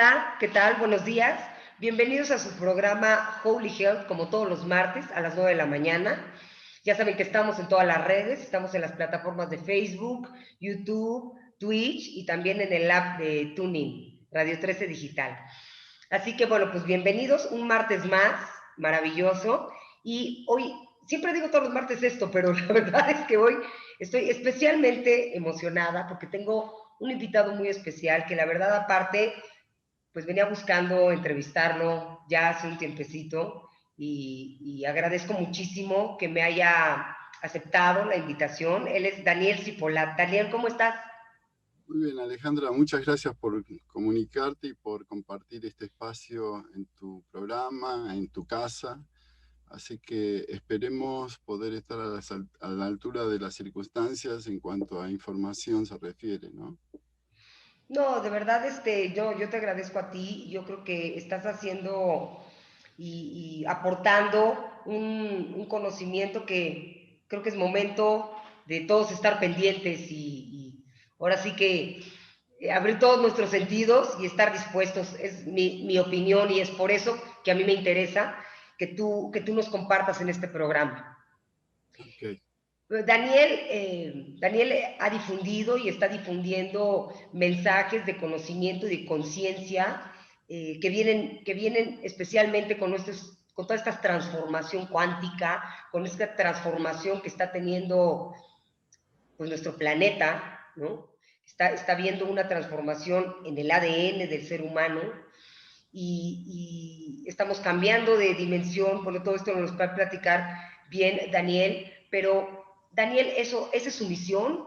Hola, ¿qué tal? Buenos días. Bienvenidos a su programa Holy Health, como todos los martes a las 9 de la mañana. Ya saben que estamos en todas las redes, estamos en las plataformas de Facebook, YouTube, Twitch y también en el app de TuneIn, Radio 13 Digital. Así que bueno, pues bienvenidos un martes más, maravilloso. Y hoy, siempre digo todos los martes esto, pero la verdad es que hoy estoy especialmente emocionada porque tengo un invitado muy especial que la verdad aparte pues venía buscando entrevistarlo ya hace un tiempecito y agradezco muchísimo que me haya aceptado la invitación. Él es Daniel Cipolat. Daniel, ¿cómo estás? Muy bien, Alejandra, muchas gracias por comunicarte y por compartir este espacio en tu programa, en tu casa. Así que esperemos poder estar a la altura de las circunstancias en cuanto a información se refiere, ¿no? No, de verdad, yo te agradezco a ti. Yo creo que estás haciendo y aportando un conocimiento que creo que es momento de todos estar pendientes y ahora sí que abrir todos nuestros sentidos y estar dispuestos. Es mi opinión y es por eso que a mí me interesa que tú nos compartas en este programa. Ok. Daniel ha difundido y está difundiendo mensajes de conocimiento y de conciencia que vienen especialmente con toda esta transformación cuántica, con esta transformación que está teniendo pues, nuestro planeta, ¿no? Está viendo una transformación en el ADN del ser humano y estamos cambiando de dimensión, por todo esto nos va a platicar bien Daniel, pero Daniel, esa es su misión,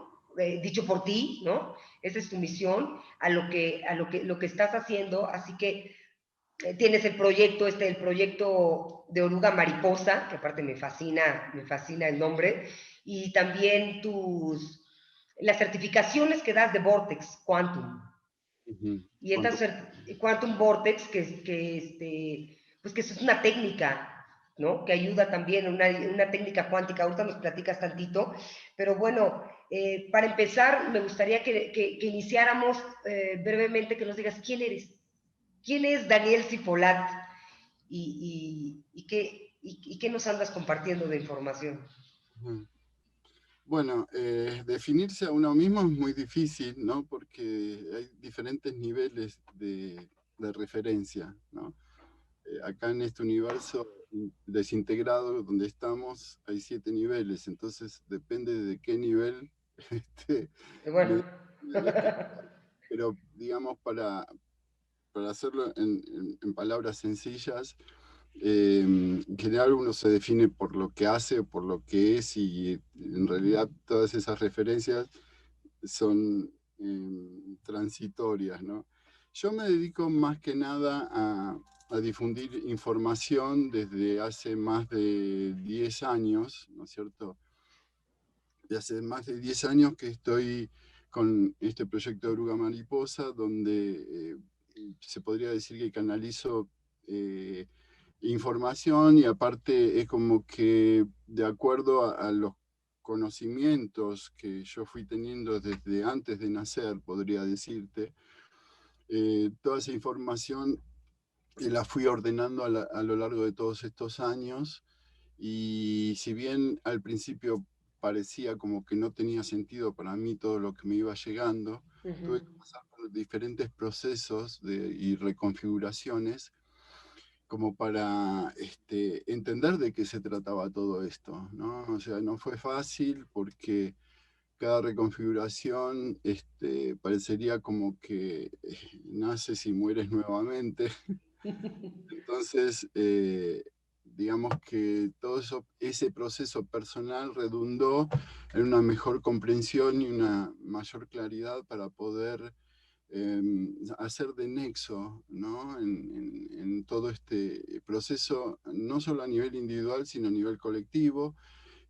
dicho por ti, ¿no? Esa es tu misión lo que estás haciendo, así que tienes el proyecto, el proyecto de Oruga Mariposa, que aparte me fascina el nombre, y también las certificaciones que das de Vortex Quantum, Ujú. y esta ¿Cuánto? Quantum Vortex, pues que es una técnica, ¿no? Que ayuda también, una técnica cuántica. Ahorita nos platicas tantito, pero bueno, para empezar, me gustaría que iniciáramos brevemente, que nos digas quién eres. ¿Quién es Daniel Cipolat? Y qué nos andas compartiendo de información? Ujú. Bueno, definirse a uno mismo es muy difícil, ¿no? Porque hay diferentes niveles de referencia, ¿no? Acá en este universo desintegrado donde estamos hay 7 niveles, entonces depende de qué nivel este, Bueno, me deje. Pero digamos, para hacerlo en palabras sencillas, en general uno se define por lo que hace o por lo que es y en realidad todas esas referencias son transitorias, ¿no? Yo me dedico más que nada a difundir información desde hace más de 10 años, ¿no es cierto? De hace más de 10 años que estoy con este proyecto de Oruga Mariposa, donde se podría decir que canalizo información y aparte es como que de acuerdo a los conocimientos que yo fui teniendo desde antes de nacer, podría decirte, toda esa información la fui ordenando a lo largo de todos estos años y si bien al principio parecía como que no tenía sentido para mí todo lo que me iba llegando, uh -huh. tuve que pasar por diferentes procesos y reconfiguraciones como para entender de qué se trataba todo esto, ¿no? O sea, no fue fácil porque cada reconfiguración parecería como que naces y mueres nuevamente. Entonces, digamos que todo eso, ese proceso personal redundó en una mejor comprensión y una mayor claridad para poder hacer de nexo, ¿no? En todo este proceso, no solo a nivel individual, sino a nivel colectivo,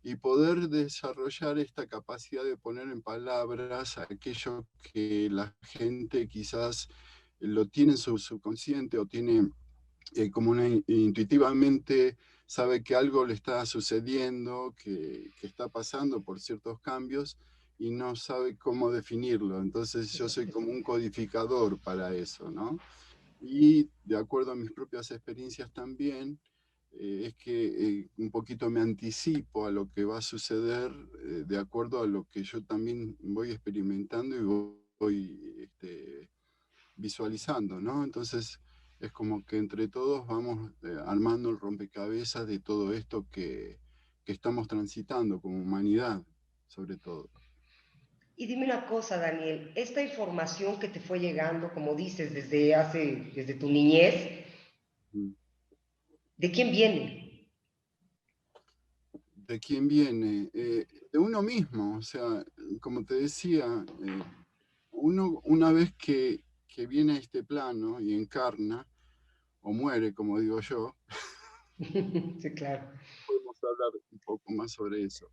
y poder desarrollar esta capacidad de poner en palabras aquello que la gente quizás lo tiene en su subconsciente o tiene como intuitivamente sabe que algo le está sucediendo, que está pasando por ciertos cambios y no sabe cómo definirlo. Entonces yo soy como un codificador para eso, ¿no? Y de acuerdo a mis propias experiencias también, es que un poquito me anticipo a lo que va a suceder de acuerdo a lo que yo también voy experimentando y voy visualizando, ¿no? Entonces es como que entre todos vamos armando el rompecabezas de todo esto que estamos transitando como humanidad, sobre todo. Y dime una cosa, Daniel, esta información que te fue llegando, como dices, desde tu niñez, Mm. ¿de quién viene? ¿De quién viene? De uno mismo, o sea, como te decía, uno una vez que viene a este plano y encarna, o muere, como digo yo, Sí, claro. podemos hablar un poco más sobre eso.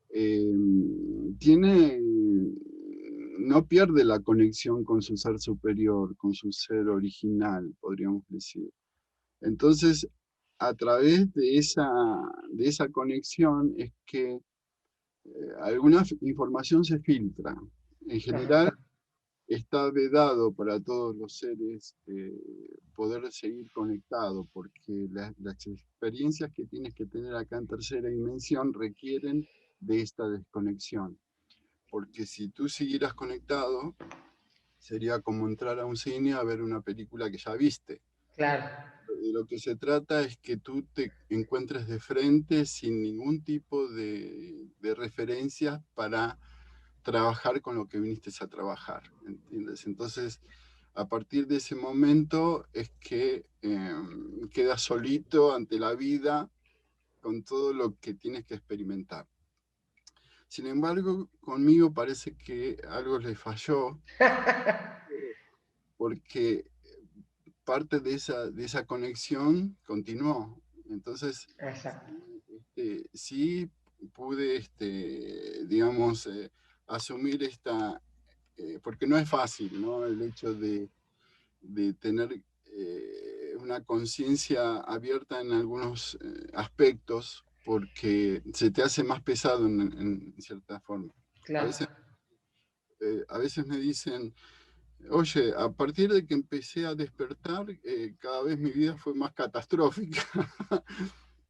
eh, tiene, no pierde la conexión con su ser superior, con su ser original, podríamos decir. Entonces, a través de esa conexión es que alguna información se filtra. En general, Ajá, está vedado para todos los seres poder seguir conectado, porque las experiencias que tienes que tener acá en tercera dimensión requieren de esta desconexión. Porque si tú siguieras conectado, sería como entrar a un cine a ver una película que ya viste. claro, De lo que se trata es que tú te encuentres de frente sin ningún tipo de referencias para trabajar con lo que viniste a trabajar, ¿entiendes? Entonces, a partir de ese momento es que quedas solito ante la vida con todo lo que tienes que experimentar. Sin embargo, conmigo parece que algo le falló porque parte de esa conexión continuó. Entonces, exacto, sí pude, digamos, asumir porque no es fácil, ¿no? El hecho de tener una conciencia abierta en algunos aspectos, porque se te hace más pesado en cierta forma. A claro. veces, a veces me dicen, oye, a partir de que empecé a despertar, cada vez mi vida fue más catastrófica.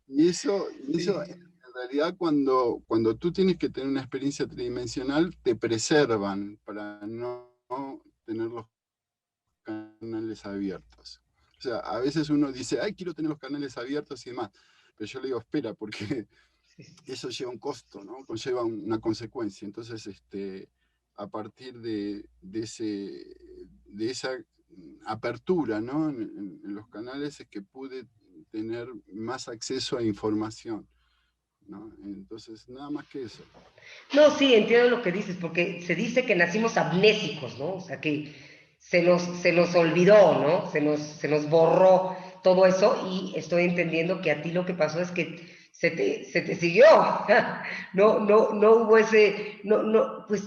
Y eso Sí, en realidad cuando tú tienes que tener una experiencia tridimensional, te preservan para no tener los canales abiertos. O sea, a veces uno dice, ay, quiero tener los canales abiertos y demás, pero yo le digo, espera, porque sí, sí, sí. eso lleva un costo, ¿no? Conlleva una consecuencia. Entonces, a partir de esa apertura, ¿no? En los canales es que pude tener más acceso a información, ¿no? Entonces, nada más que eso. No, sí, entiendo lo que dices, porque se dice que nacimos amnésicos, ¿no? O sea, que se nos olvidó, ¿no? Se nos borró todo eso y estoy entendiendo que a ti lo que pasó es que se te siguió. No hubo ese, no, pues,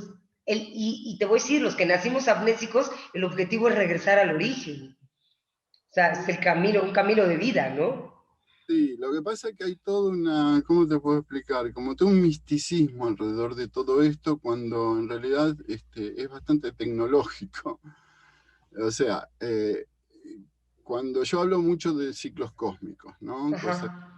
y te voy a decir, los que nacimos amnésicos, el objetivo es regresar al origen. O sea, es el camino, un camino de vida, ¿no? Sí, lo que pasa es que hay toda una, ¿cómo te puedo explicar? Como todo un misticismo alrededor de todo esto, cuando en realidad es bastante tecnológico. O sea, cuando yo hablo mucho de ciclos cósmicos, ¿no? Ajá, Cosa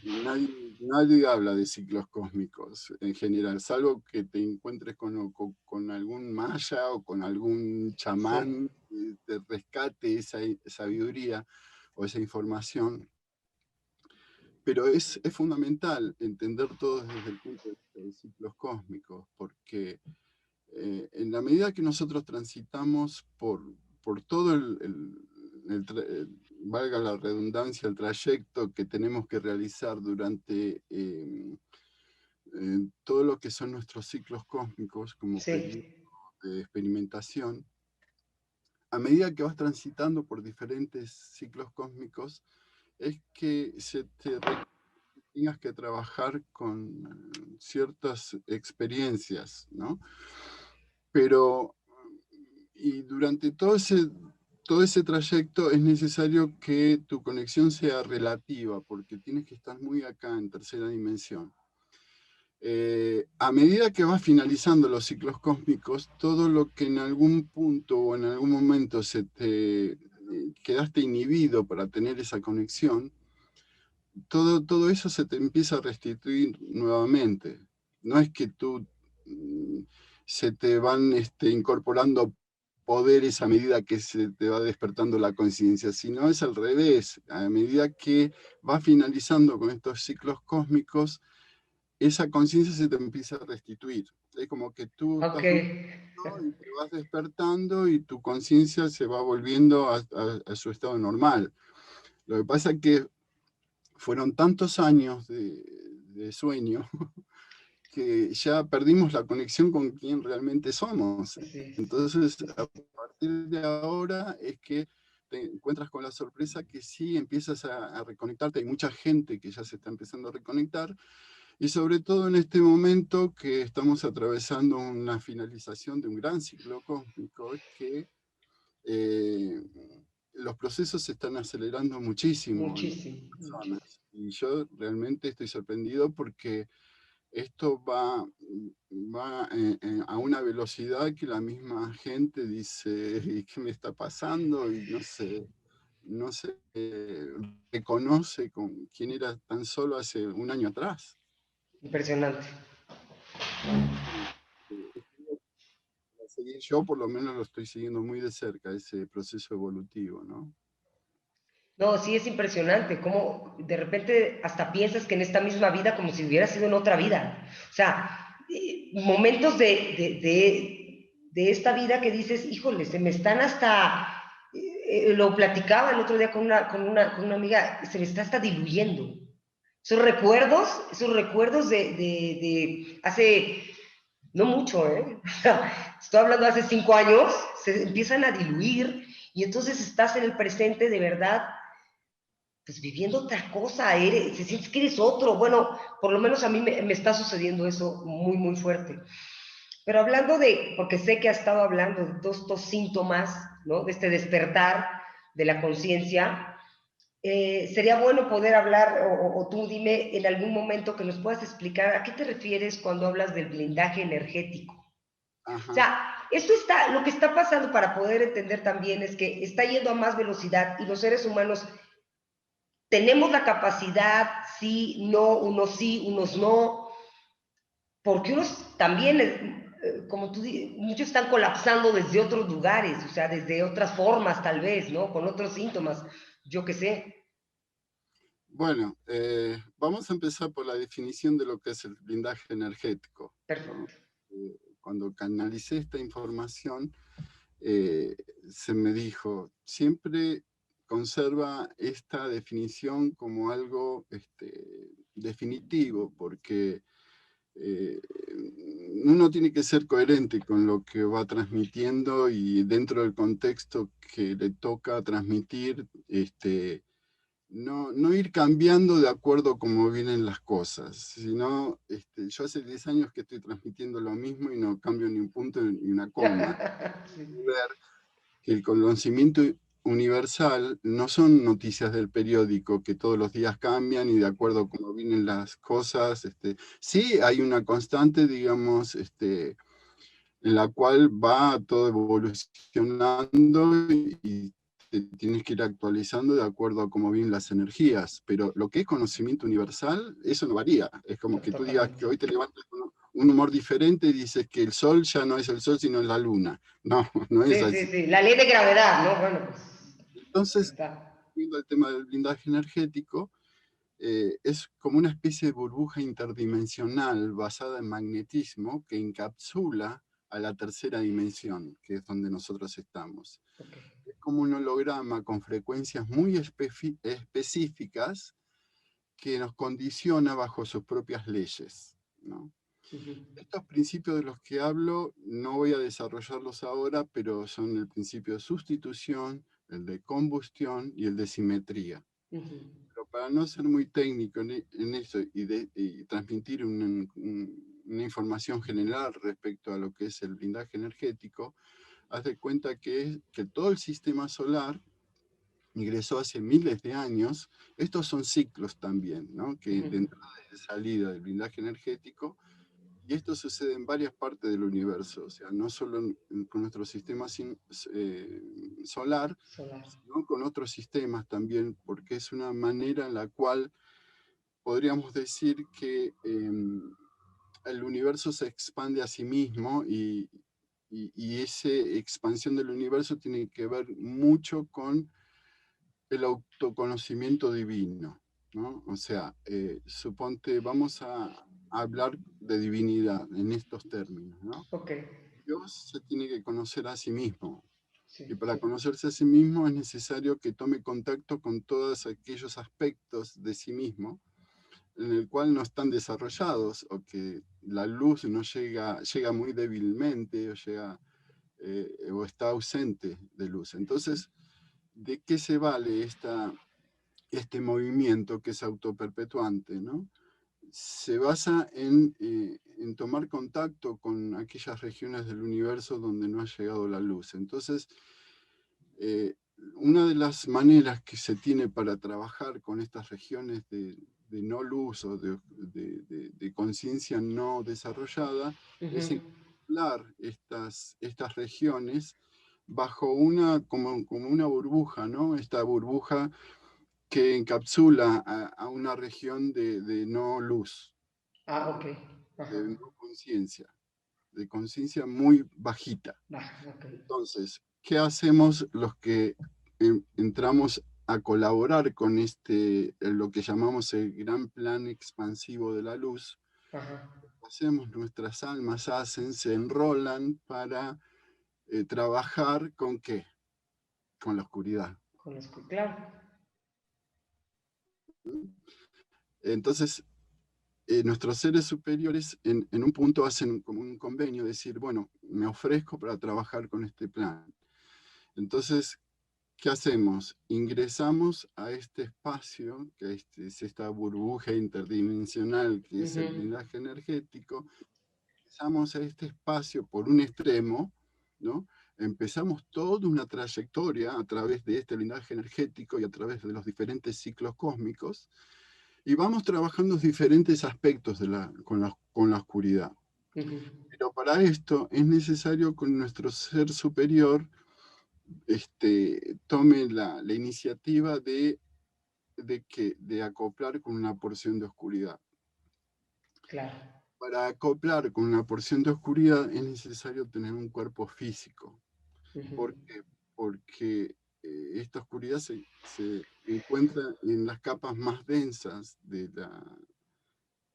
nadie habla de ciclos cósmicos en general, salvo que te encuentres con algún maya o con algún sí, chamán que te rescate esa sabiduría o esa información. Pero es fundamental entender todo desde el punto de vista de ciclos cósmicos, porque en la medida que nosotros transitamos por todo valga la redundancia, el trayecto que tenemos que realizar durante todo lo que son nuestros ciclos cósmicos como periodo sí. de experimentación, a medida que vas transitando por diferentes ciclos cósmicos, es que tengas que trabajar con ciertas experiencias, ¿no? Pero, y durante todo ese trayecto es necesario que tu conexión sea relativa, porque tienes que estar muy acá en tercera dimensión. A medida que vas finalizando los ciclos cósmicos, todo lo que en algún punto o en algún momento se te quedaste inhibido para tener esa conexión, todo eso se te empieza a restituir nuevamente. No es que tú se te van incorporando poderes a medida que se te va despertando la conciencia, sino es al revés. A medida que va finalizando con estos ciclos cósmicos, esa conciencia se te empieza a restituir. Es como que tú Ok. estás durmiendo y te vas despertando y tu conciencia se va volviendo a su estado normal. Lo que pasa es que fueron tantos años de sueño que ya perdimos la conexión con quien realmente somos. Así es. Entonces, a partir de ahora es que te encuentras con la sorpresa que sí empiezas a reconectarte. Hay mucha gente que ya se está empezando a reconectar, y sobre todo en este momento que estamos atravesando una finalización de un gran ciclo cósmico, que eh, los procesos se están acelerando muchísimo en las Muchísimo, muchísimo. personas. Y yo realmente estoy sorprendido porque esto va a una velocidad que la misma gente dice, ¿y qué me está pasando? Y no se reconoce con quién era tan solo hace un año atrás. Impresionante. Yo por lo menos lo estoy siguiendo muy de cerca, ese proceso evolutivo, ¿no? No, sí es impresionante, cómo de repente hasta piensas que en esta misma vida como si hubiera sido en otra vida. O sea, momentos de esta vida que dices, híjole, se me están hasta, lo platicaba el otro día con una amiga, se me está hasta diluyendo. Esos recuerdos de hace, no mucho, ¿eh? Estoy hablando de hace 5 años, se empiezan a diluir y entonces estás en el presente de verdad pues viviendo otra cosa, se sientes que eres otro. Bueno, por lo menos a mí me está sucediendo eso muy, muy fuerte. Pero hablando porque sé que ha estado hablando de todos estos síntomas, ¿no? De este despertar de la conciencia, sería bueno poder hablar, o tú dime en algún momento que nos puedas explicar a qué te refieres cuando hablas del blindaje energético. O Ajá. sea, lo que está pasando para poder entender también es que está yendo a más velocidad y los seres humanos tenemos la capacidad, sí, no, unos no, porque unos también, como tú dices, muchos están colapsando desde otros lugares, o sea, desde otras formas tal vez, ¿no? Con otros síntomas, yo qué sé. Bueno, vamos a empezar por la definición de lo que es el blindaje energético, ¿no? Perfecto. Cuando canalicé esta información, eh, se me dijo, siempre conserva esta definición como algo definitivo, porque eh, uno tiene que ser coherente con lo que va transmitiendo y dentro del contexto que le toca transmitir, no ir cambiando de acuerdo a cómo vienen las cosas, sino yo hace 10 años que estoy transmitiendo lo mismo y no cambio ni un punto ni una coma. Sí. Ver que el conocimiento universal no son noticias del periódico que todos los días cambian y de acuerdo a cómo vienen las cosas. Sí hay una constante, digamos, en la cual va todo evolucionando y te tienes que ir actualizando de acuerdo a cómo vienen las energías, pero lo que es conocimiento universal, eso no varía. Es como que tú digas Totalmente. que hoy te levantas con un humor diferente y dices que el sol ya no es el sol, sino es la luna. No, no es Sí, sí, así. sí. La ley de gravedad, ¿no? Bueno, pues ahí Entonces, está. viendo el tema del blindaje energético, es como una especie de burbuja interdimensional basada en magnetismo que encapsula a la tercera dimensión, que es donde nosotros estamos. Okay. Es como un holograma con frecuencias muy específicas que nos condiciona bajo sus propias leyes, ¿no? Uh-huh. Estos principios de los que hablo no voy a desarrollarlos ahora, pero son el principio de sustitución, el de combustión y el de simetría. Uh-huh. Pero para no ser muy técnico en eso y transmitir una información general respecto a lo que es el blindaje energético, haz de cuenta que todo el sistema solar ingresó hace miles de años. Estos son ciclos también, ¿no? Que Uh-huh. de entrada y de salida del blindaje energético, Y esto sucede en varias partes del universo, o sea, no solo con nuestro sistema solar, Solar. sino con otros sistemas también, porque es una manera en la cual podríamos decir que el universo se expande a sí mismo y esa expansión del universo tiene que ver mucho con el autoconocimiento divino, ¿no? O sea, suponte, vamos a hablar de divinidad en estos términos, ¿no? Ok, Dios se tiene que conocer a sí mismo, y sí. para conocerse a sí mismo es necesario que tome contacto con todos aquellos aspectos de sí mismo en el cual no están desarrollados o que la luz no llega muy débilmente o está ausente de luz. Entonces, ¿de qué se vale este movimiento que es autoperpetuante, ¿no? Se basa en tomar contacto con aquellas regiones del universo donde no ha llegado la luz. Entonces, eh, una de las maneras que se tiene para trabajar con estas regiones de no luz o de conciencia no desarrollada es Ujú. encapsular estas regiones bajo como una burbuja, ¿no? Esta burbuja que encapsula a una región de no luz, Ah, ¿no? ok. Ajá. De no conciencia, de conciencia muy bajita. Va, ok. Entonces, ¿qué hacemos los que entramos a colaborar con lo que llamamos el gran plan expansivo de la luz? Ajá. Hacemos, nuestras almas se enrolan para trabajar con ¿qué? Con la oscuridad. Claro. Entonces, nuestros seres superiores en un punto hacen como un convenio, decir, bueno, me ofrezco para trabajar con este plan. Entonces, ¿qué hacemos? Ingresamos a este espacio, que es esta burbuja interdimensional que es el Ujú. blindaje energético. Ingresamos a este espacio por un extremo, ¿no? Empezamos toda una trayectoria a través de este blindaje energético y a través de los diferentes ciclos cósmicos, y vamos trabajando diferentes aspectos con la oscuridad. Ujú. Pero para esto es necesario que nuestro ser superior tome la iniciativa de acoplar con una porción de oscuridad. Claro. Para acoplar con una porción de oscuridad es necesario tener un cuerpo físico. Ujú. ¿Por qué? Porque esta oscuridad se encuentra en las capas más densas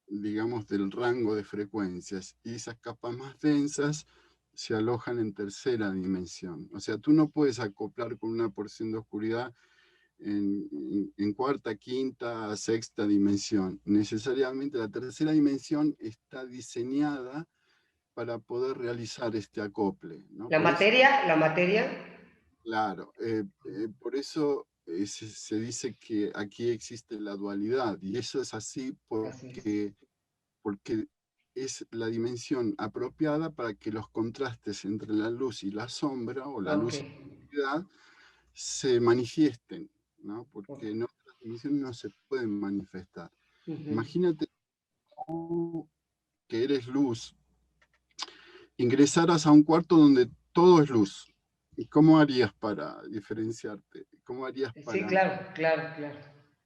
digamos, del rango de frecuencias, y esas capas más densas se alojan en tercera dimensión. O sea, tú no puedes acoplar con una porción de oscuridad en cuarta, quinta, sexta dimensión. Necesariamente la tercera dimensión está diseñada para poder realizar este acople, ¿no? La Por eso, materia, la materia. claro, por eso se dice que aquí existe la dualidad, y eso es así Así es. porque es la dimensión apropiada para que los contrastes entre la luz y la sombra, o la Ok. luz y la oscuridad, se manifiesten, ¿no? Ok. Porque en otras dimensiones no se pueden manifestar. Ujú. Imagínate tú, que eres luz, ingresaras a un cuarto donde todo es luz. ¿Y cómo harías para diferenciarte? ¿Cómo harías Sí, para claro, claro, claro.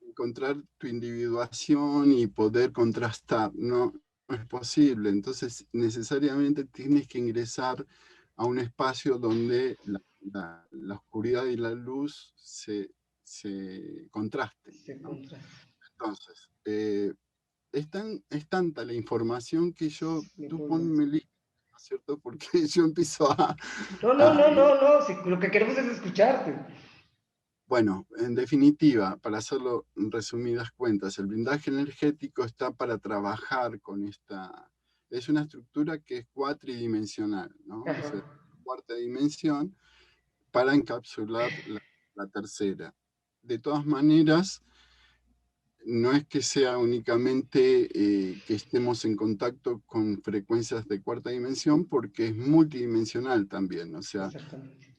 encontrar tu individuación y poder contrastar? No, no es posible. Entonces, necesariamente tienes que ingresar a un espacio donde la oscuridad y la luz se contrasten, Se ¿no? contrasta. Entonces, es tanta la información que Me tú puedo- ponme lista, ¿no es cierto? Porque yo empiezo No, no, a, no, no, no. Si lo que queremos es escucharte. bueno, en definitiva, para hacerlo en resumidas cuentas, el blindaje energético está para trabajar con es una estructura que es cuatridimensional, ¿no? O Ajá. sea, cuarta dimensión para encapsular la tercera. De todas maneras, no es que sea únicamente que estemos en contacto con frecuencias de cuarta dimensión, porque es multidimensional también. O sea, Exactamente.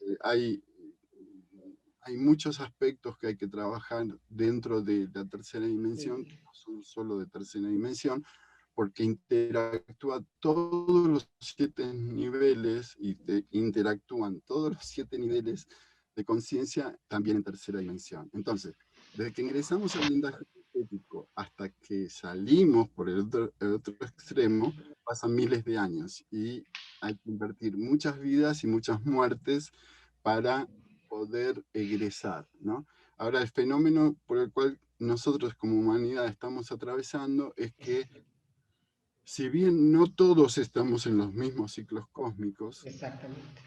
hay muchos aspectos que hay que trabajar dentro de la tercera dimensión, que no son solo de tercera dimensión, porque interactúa todos los 7 niveles y interactúan todos los 7 niveles de conciencia también en tercera dimensión. Entonces, desde que ingresamos al blindaje energético hasta que salimos por el otro extremo, pasan miles de años y hay que invertir muchas vidas y muchas muertes para poder egresar, ¿no? Ahora, el fenómeno por el cual nosotros como humanidad estamos atravesando es que, si bien no todos estamos en los mismos ciclos cósmicos, Exactamente.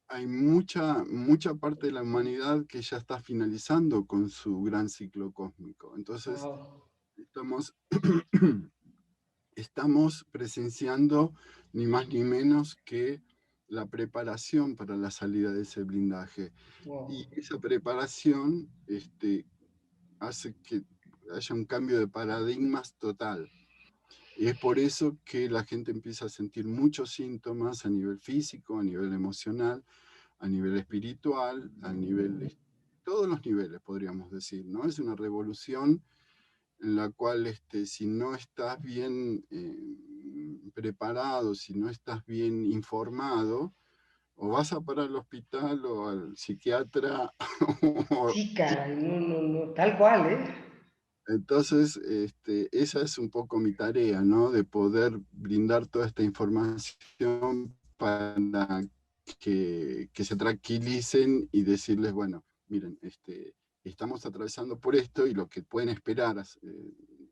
hay mucha parte de la humanidad que ya está finalizando con su gran ciclo cósmico. Entonces, Wow. estamos, estamos presenciando ni más ni menos que la preparación para la salida de ese blindaje. Wow. Y esa preparación hace que haya un cambio de paradigmas total. Y es por eso que la gente empieza a sentir muchos síntomas a nivel físico, a nivel emocional, a nivel espiritual, a nivel, todos los niveles podríamos decir, ¿no? Es una revolución en la cual si no estás bien preparado, si no estás bien informado, o vas a parar al hospital o al psiquiatra. Sí, caray, no, no, no, tal cual, ¿eh? Entonces, esa es un poco mi tarea, ¿no? De poder brindar toda esta información para que se tranquilicen y decirles, bueno, miren, estamos atravesando por esto y lo que pueden esperar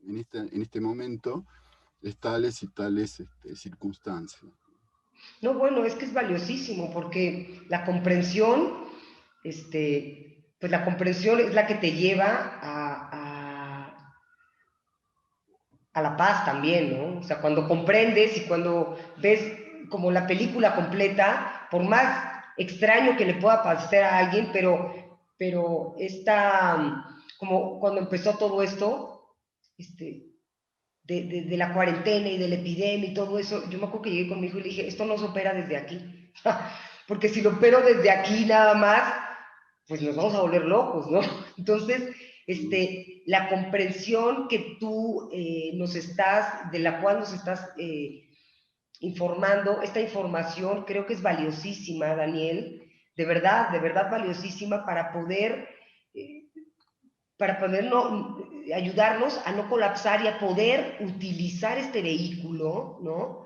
en este momento es tales y tales circunstancias. No, bueno, es que es valiosísimo porque la comprensión, pues la comprensión es la que te lleva a la paz también, ¿no? O sea, cuando comprendes y cuando ves como la película completa, por más extraño que le pueda parecer a alguien, pero esta, como cuando empezó todo esto, de la cuarentena y de la epidemia y todo eso, yo me acuerdo que llegué con mi hijo y le dije, esto no se opera desde aquí, porque si lo opero desde aquí nada más, pues nos vamos a volver locos, ¿no? Entonces, la comprensión que tú de la cual nos estás informando, esta información creo que es valiosísima, Daniel, de verdad valiosísima eh, para poder no, ayudarnos a no colapsar y a poder utilizar este vehículo, ¿no?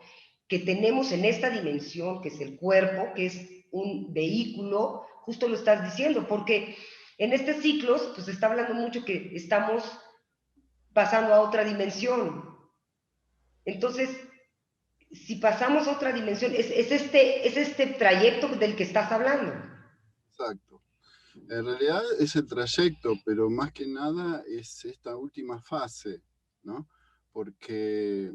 Que tenemos en esta dimensión, que es el cuerpo, que es un vehículo, justo lo estás diciendo, porque en estos ciclos, pues se está hablando mucho que estamos pasando a otra dimensión. Entonces, si pasamos a otra dimensión, es este trayecto del que estás hablando. Exacto. En realidad es el trayecto, pero más que nada es esta última fase, ¿no? Porque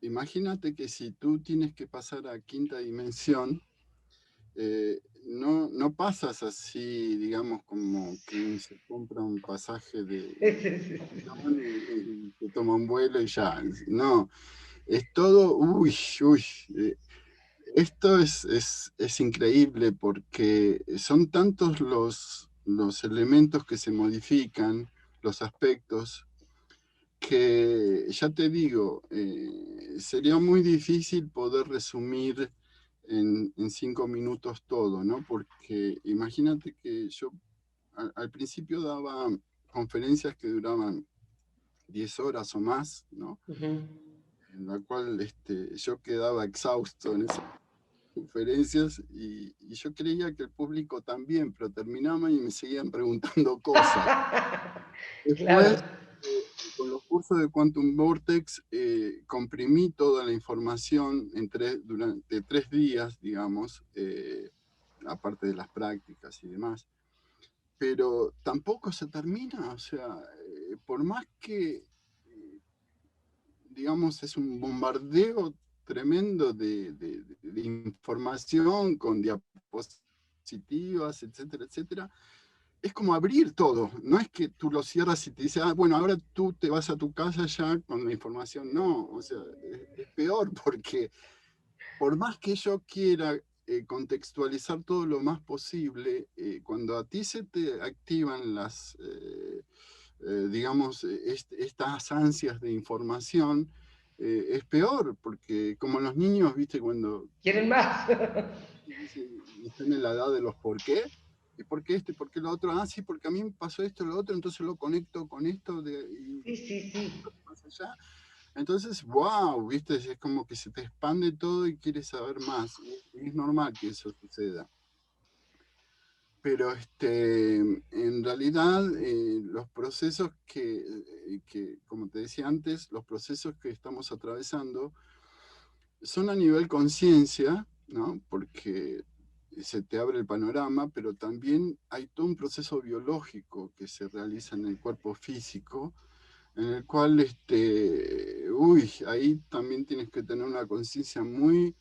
imagínate que si tú tienes que pasar a quinta dimensión, no pasas así, digamos, como quien se compra un pasaje de avión y se toma un vuelo y ya. No, es todo, esto es increíble porque son tantos los elementos que se modifican, los aspectos, que ya te digo, sería muy difícil poder resumir en 5 minutos todo, ¿no? Porque imagínate que yo al principio daba conferencias que duraban 10 horas o más, ¿no? Uh -huh. En la cual yo quedaba exhausto en esas conferencias y yo creía que el público también, pero terminaban y me seguían preguntando cosas. Claro. Después, con los cursos de Quantum Vortex, comprimí toda la información durante 3 días, digamos, aparte de las prácticas y demás. Pero tampoco se termina, o sea, por más que, digamos, es un bombardeo tremendo de información con diapositivas, etcétera, etcétera. Es como abrir todo, no es que tú lo cierras y te dices, bueno, ahora tú te vas a tu casa ya con la información, no, o sea, es peor porque por más que yo quiera contextualizar todo lo más posible, cuando a ti se te activan digamos, estas ansias de información, es peor, porque como los niños, viste, cuando ¿Quieren más? están en la edad de los por qué, y por qué esto y por qué lo otro, sí, porque a mí me pasó esto y lo otro, entonces lo conecto con esto y Sí, sí, sí. más allá. Entonces, wow, viste, es como que se te expande todo y quieres saber más. Es normal que eso suceda. Pero en realidad los procesos como te decía antes, los procesos que estamos atravesando son a nivel conciencia, ¿no? Porque se te abre el panorama, pero también hay todo un proceso biológico que se realiza en el cuerpo físico, en el cual, ahí también tienes que tener una conciencia muy,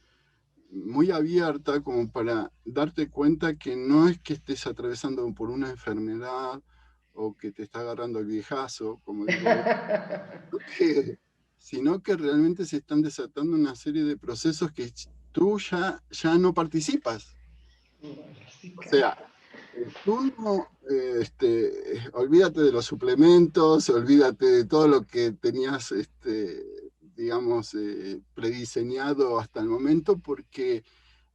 muy abierta como para darte cuenta que no es que estés atravesando por una enfermedad o que te está agarrando el viejazo, como digo, sino que realmente se están desatando una serie de procesos que tú ya no participas. Sí, O caray. sea, tú no, olvídate de los suplementos, olvídate de todo lo que tenías, digamos, prediseñado hasta el momento, porque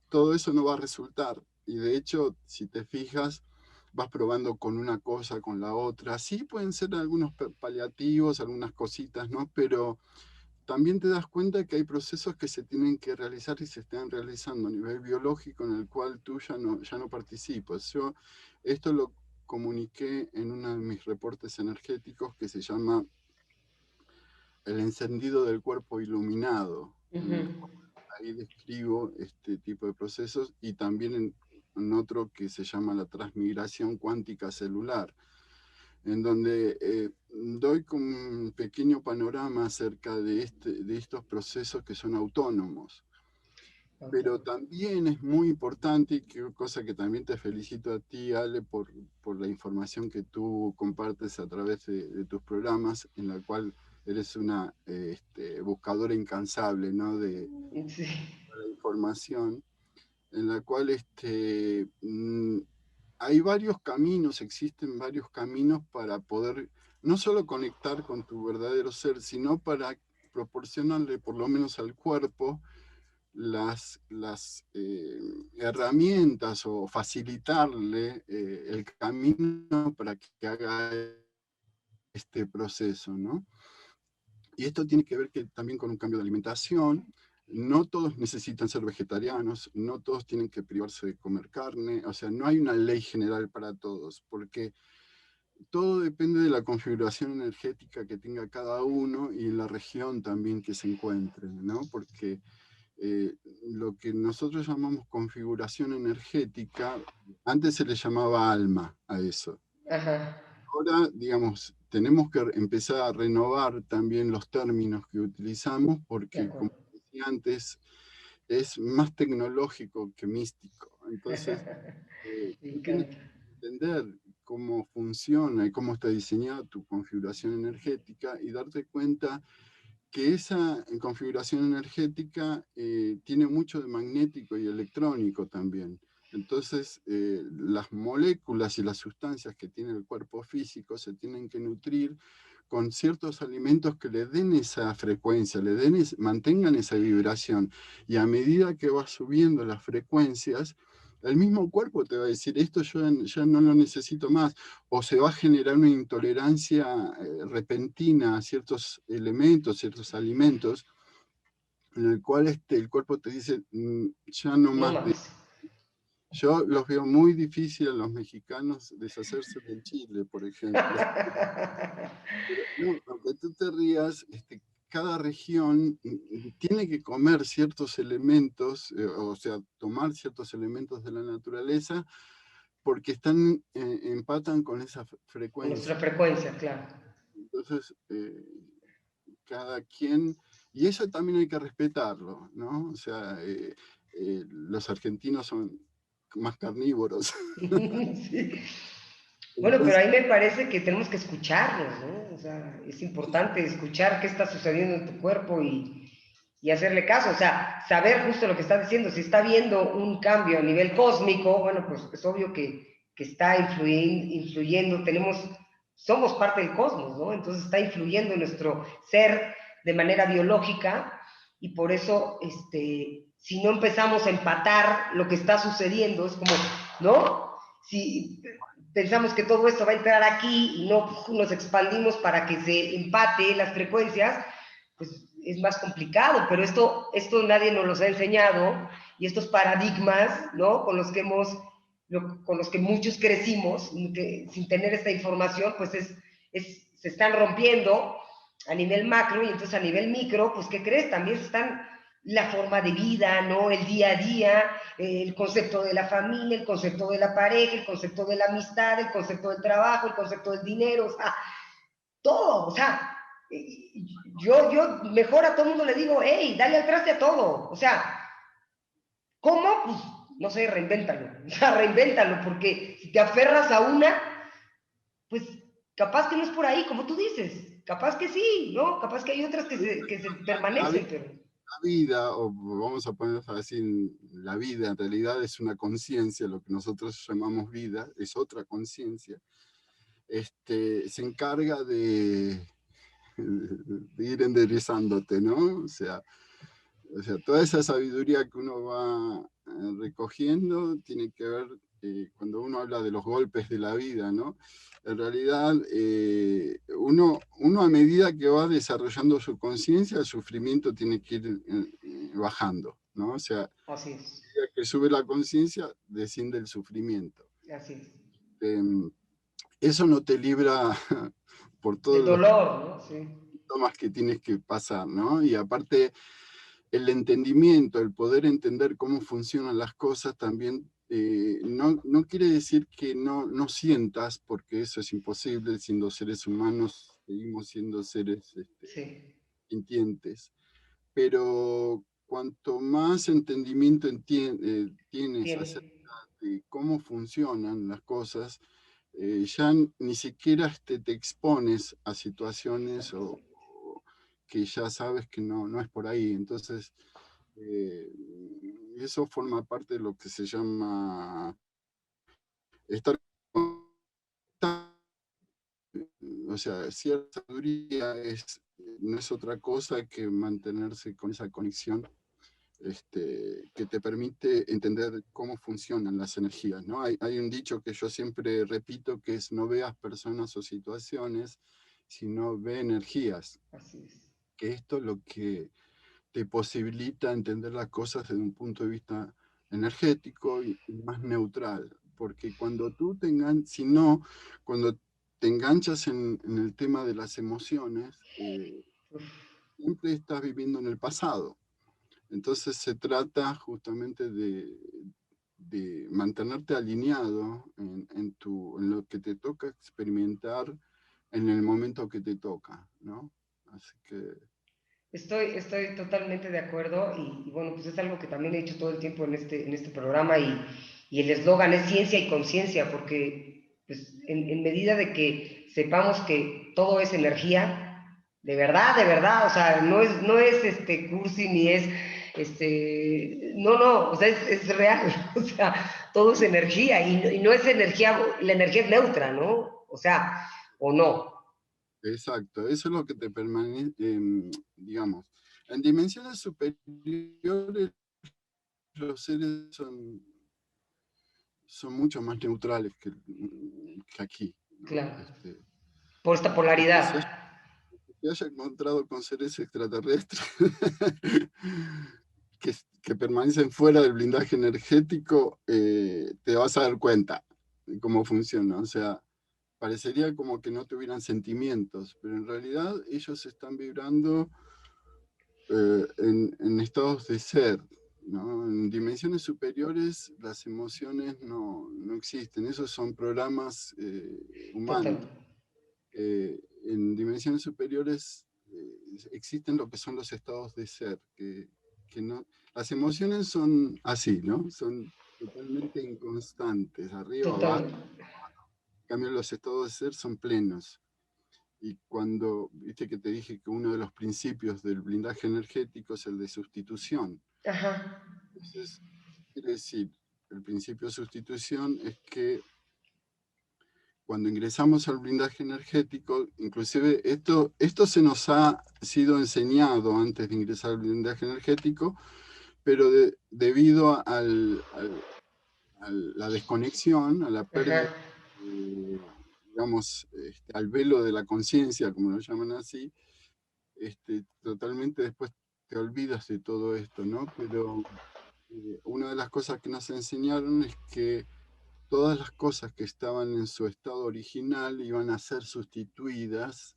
todo eso no va a resultar. Y de hecho, si te fijas, vas probando con una cosa, con la otra. Sí pueden ser algunos paliativos, algunas cositas, ¿no? Pero también te das cuenta que hay procesos que se tienen que realizar y se están realizando a nivel biológico en el cual tú ya no participas. Yo esto lo comuniqué en uno de mis reportes energéticos que se llama El encendido del cuerpo iluminado, en el cual ahí describo este tipo de procesos, y también en otro que se llama la transmigración cuántica celular, en donde doy como un pequeño panorama acerca de estos procesos que son autónomos. Pero también es muy importante, y cosa que también te felicito a ti, Ale, por la información que tú compartes a través de tus programas, en la cual eres una buscadora incansable, ¿no? de Sí. la información, en la cual hay varios caminos, existen varios caminos para poder no solo conectar con tu verdadero ser, sino para proporcionarle por lo menos al cuerpo las herramientas o facilitarle el camino para que haga este proceso, ¿no? Y esto tiene que ver también con un cambio de alimentación. No todos necesitan ser vegetarianos, no todos tienen que privarse de comer carne, o sea, no hay una ley general para todos, porque todo depende de la configuración energética que tenga cada uno y la región también que se encuentre, ¿no? Porque lo que nosotros llamamos configuración energética, antes se le llamaba alma a eso. Ajá. Ahora, digamos, tenemos que empezar a renovar también los términos que utilizamos, De porque, como acuerdo. decía antes, es más tecnológico que místico. Entonces, Me tú tienes encanta. que entender cómo funciona y cómo está diseñada tu configuración energética y darte cuenta que esa configuración energética tiene mucho de magnético y electrónico también. Entonces, las moléculas y las sustancias que tiene el cuerpo físico se tienen que nutrir con ciertos alimentos que le den esa frecuencia, mantengan esa vibración. Y a medida que vas subiendo las frecuencias, el mismo cuerpo te va a decir, esto yo ya no lo necesito más, o se va a generar una intolerancia repentina a ciertos elementos, ciertos alimentos, en el cual el cuerpo te dice, ya no No más de... más. Yo los veo muy difícil a los mexicanos deshacerse del chile, por ejemplo. Pero, no, aunque tú te rías, cada región tiene que comer ciertos elementos, o sea, tomar ciertos elementos de la naturaleza, porque empatan con esa Nuestra frecuencia. frecuencia, claro. Entonces, cada quien, y eso también hay que respetarlo, ¿no? O sea, los argentinos son más carnívoros. Sí. Bueno, pero Entonces, ahí me parece que tenemos que escucharnos, ¿no? O sea, es importante escuchar qué está sucediendo en tu cuerpo y hacerle caso, o sea, saber justo lo que está diciendo. Si está habiendo un cambio a nivel cósmico, bueno, pues es obvio que está influyendo, tenemos somos parte del cosmos, ¿no? Entonces está influyendo en nuestro ser de manera biológica y por eso, si no empezamos a empatar lo que está sucediendo, es como, ¿no? Si pensamos que todo esto va a entrar aquí y no nos expandimos para que se empate las frecuencias, pues es más complicado, pero esto nadie nos los ha enseñado y estos paradigmas, ¿no? Con los que muchos crecimos sin tener esta información, pues se están rompiendo a nivel macro y entonces a nivel micro, pues ¿qué crees? También están la forma de vida, ¿no? El día a día, el concepto de la familia, el concepto de la pareja, el concepto de la amistad, el concepto del trabajo, el concepto del dinero, o sea, todo, o sea, yo mejor a todo el mundo le digo, hey, dale al traste a todo, o sea, ¿cómo? Pues, no sé, reinvéntalo, o sea, reinvéntalo, porque si te aferras a una, pues capaz que no es por ahí, como tú dices, capaz que sí, ¿no? Capaz que hay otras que se La, permanecen, pero... la vida, o vamos a poner así, la vida en realidad es una conciencia, lo que nosotros llamamos vida, es otra conciencia, se encarga de ir enderezándote, ¿no? O sea, toda esa sabiduría que uno va recogiendo tiene que ver, cuando uno habla de los golpes de la vida, ¿no? En realidad, uno a medida que va desarrollando su conciencia, el sufrimiento tiene que ir bajando, ¿no? O sea, a Así es, medida que sube la conciencia, desciende el sufrimiento. así es. Eh, Eso no te libra por Del todos los dolor, ¿no? Sí. síntomas que tienes que pasar, ¿no? Y aparte, el entendimiento, el poder entender cómo funcionan las cosas también no quiere decir que no sientas, porque eso es imposible, siendo seres humanos, seguimos siendo seres Sí, sintientes, pero cuanto más entendimiento tienes acerca tiene. de cómo funcionan las cosas, ya ni siquiera te expones a situaciones Exacto. que ya sabes que no es por ahí. Entonces, eh, eso forma parte de lo que se llama estar, o sea, cierta sabiduría no es otra cosa que mantenerse con esa conexión, que te permite entender cómo funcionan las energías, ¿no? Hay un dicho que yo siempre repito, que es: no veas personas o situaciones, sino ve energías, Así es. que esto es lo que te posibilita entender las cosas desde un punto de vista energético y más neutral, porque cuando tú si no, cuando te enganchas en el tema de las emociones, siempre estás viviendo en el pasado. Entonces se trata justamente de mantenerte alineado en lo que te toca experimentar en el momento que te toca, ¿no? Así que... Estoy totalmente de acuerdo y bueno, pues es algo que también he dicho todo el tiempo en este programa y el eslogan es ciencia y conciencia, porque pues, en medida de que sepamos que todo es energía, de verdad, o sea, no es cursi ni es, no, o sea, es real, o sea, todo es energía y no es energía, la energía es neutra, ¿no? O sea, o no. Exacto, eso es lo que te permanece, digamos. En dimensiones superiores, los seres son mucho más neutrales que aquí, ¿no? Claro, por esta polaridad. Que se haya encontrado con seres extraterrestres que permanecen fuera del blindaje energético, te vas a dar cuenta de cómo funciona. O sea, parecería como que no tuvieran sentimientos, pero en realidad ellos están vibrando en estados de ser, ¿no? En dimensiones superiores las emociones no existen, esos son programas Total, humanos. En dimensiones superiores existen lo que son los estados de ser, que no, las emociones son así, ¿no? Son totalmente inconstantes, arriba, abajo. total. En cambio, los estados de ser son plenos. Y cuando, viste que te dije que uno de los principios del blindaje energético es el de sustitución. Ajá, Entonces, quiere decir, el principio de sustitución es que cuando ingresamos al blindaje energético, inclusive esto se nos ha sido enseñado antes de ingresar al blindaje energético, pero debido a la desconexión, a la Ajá. pérdida, digamos, al velo de la conciencia, como lo llaman así, totalmente después te olvidas de todo esto, ¿no? Pero una de las cosas que nos enseñaron es que todas las cosas que estaban en su estado original iban a ser sustituidas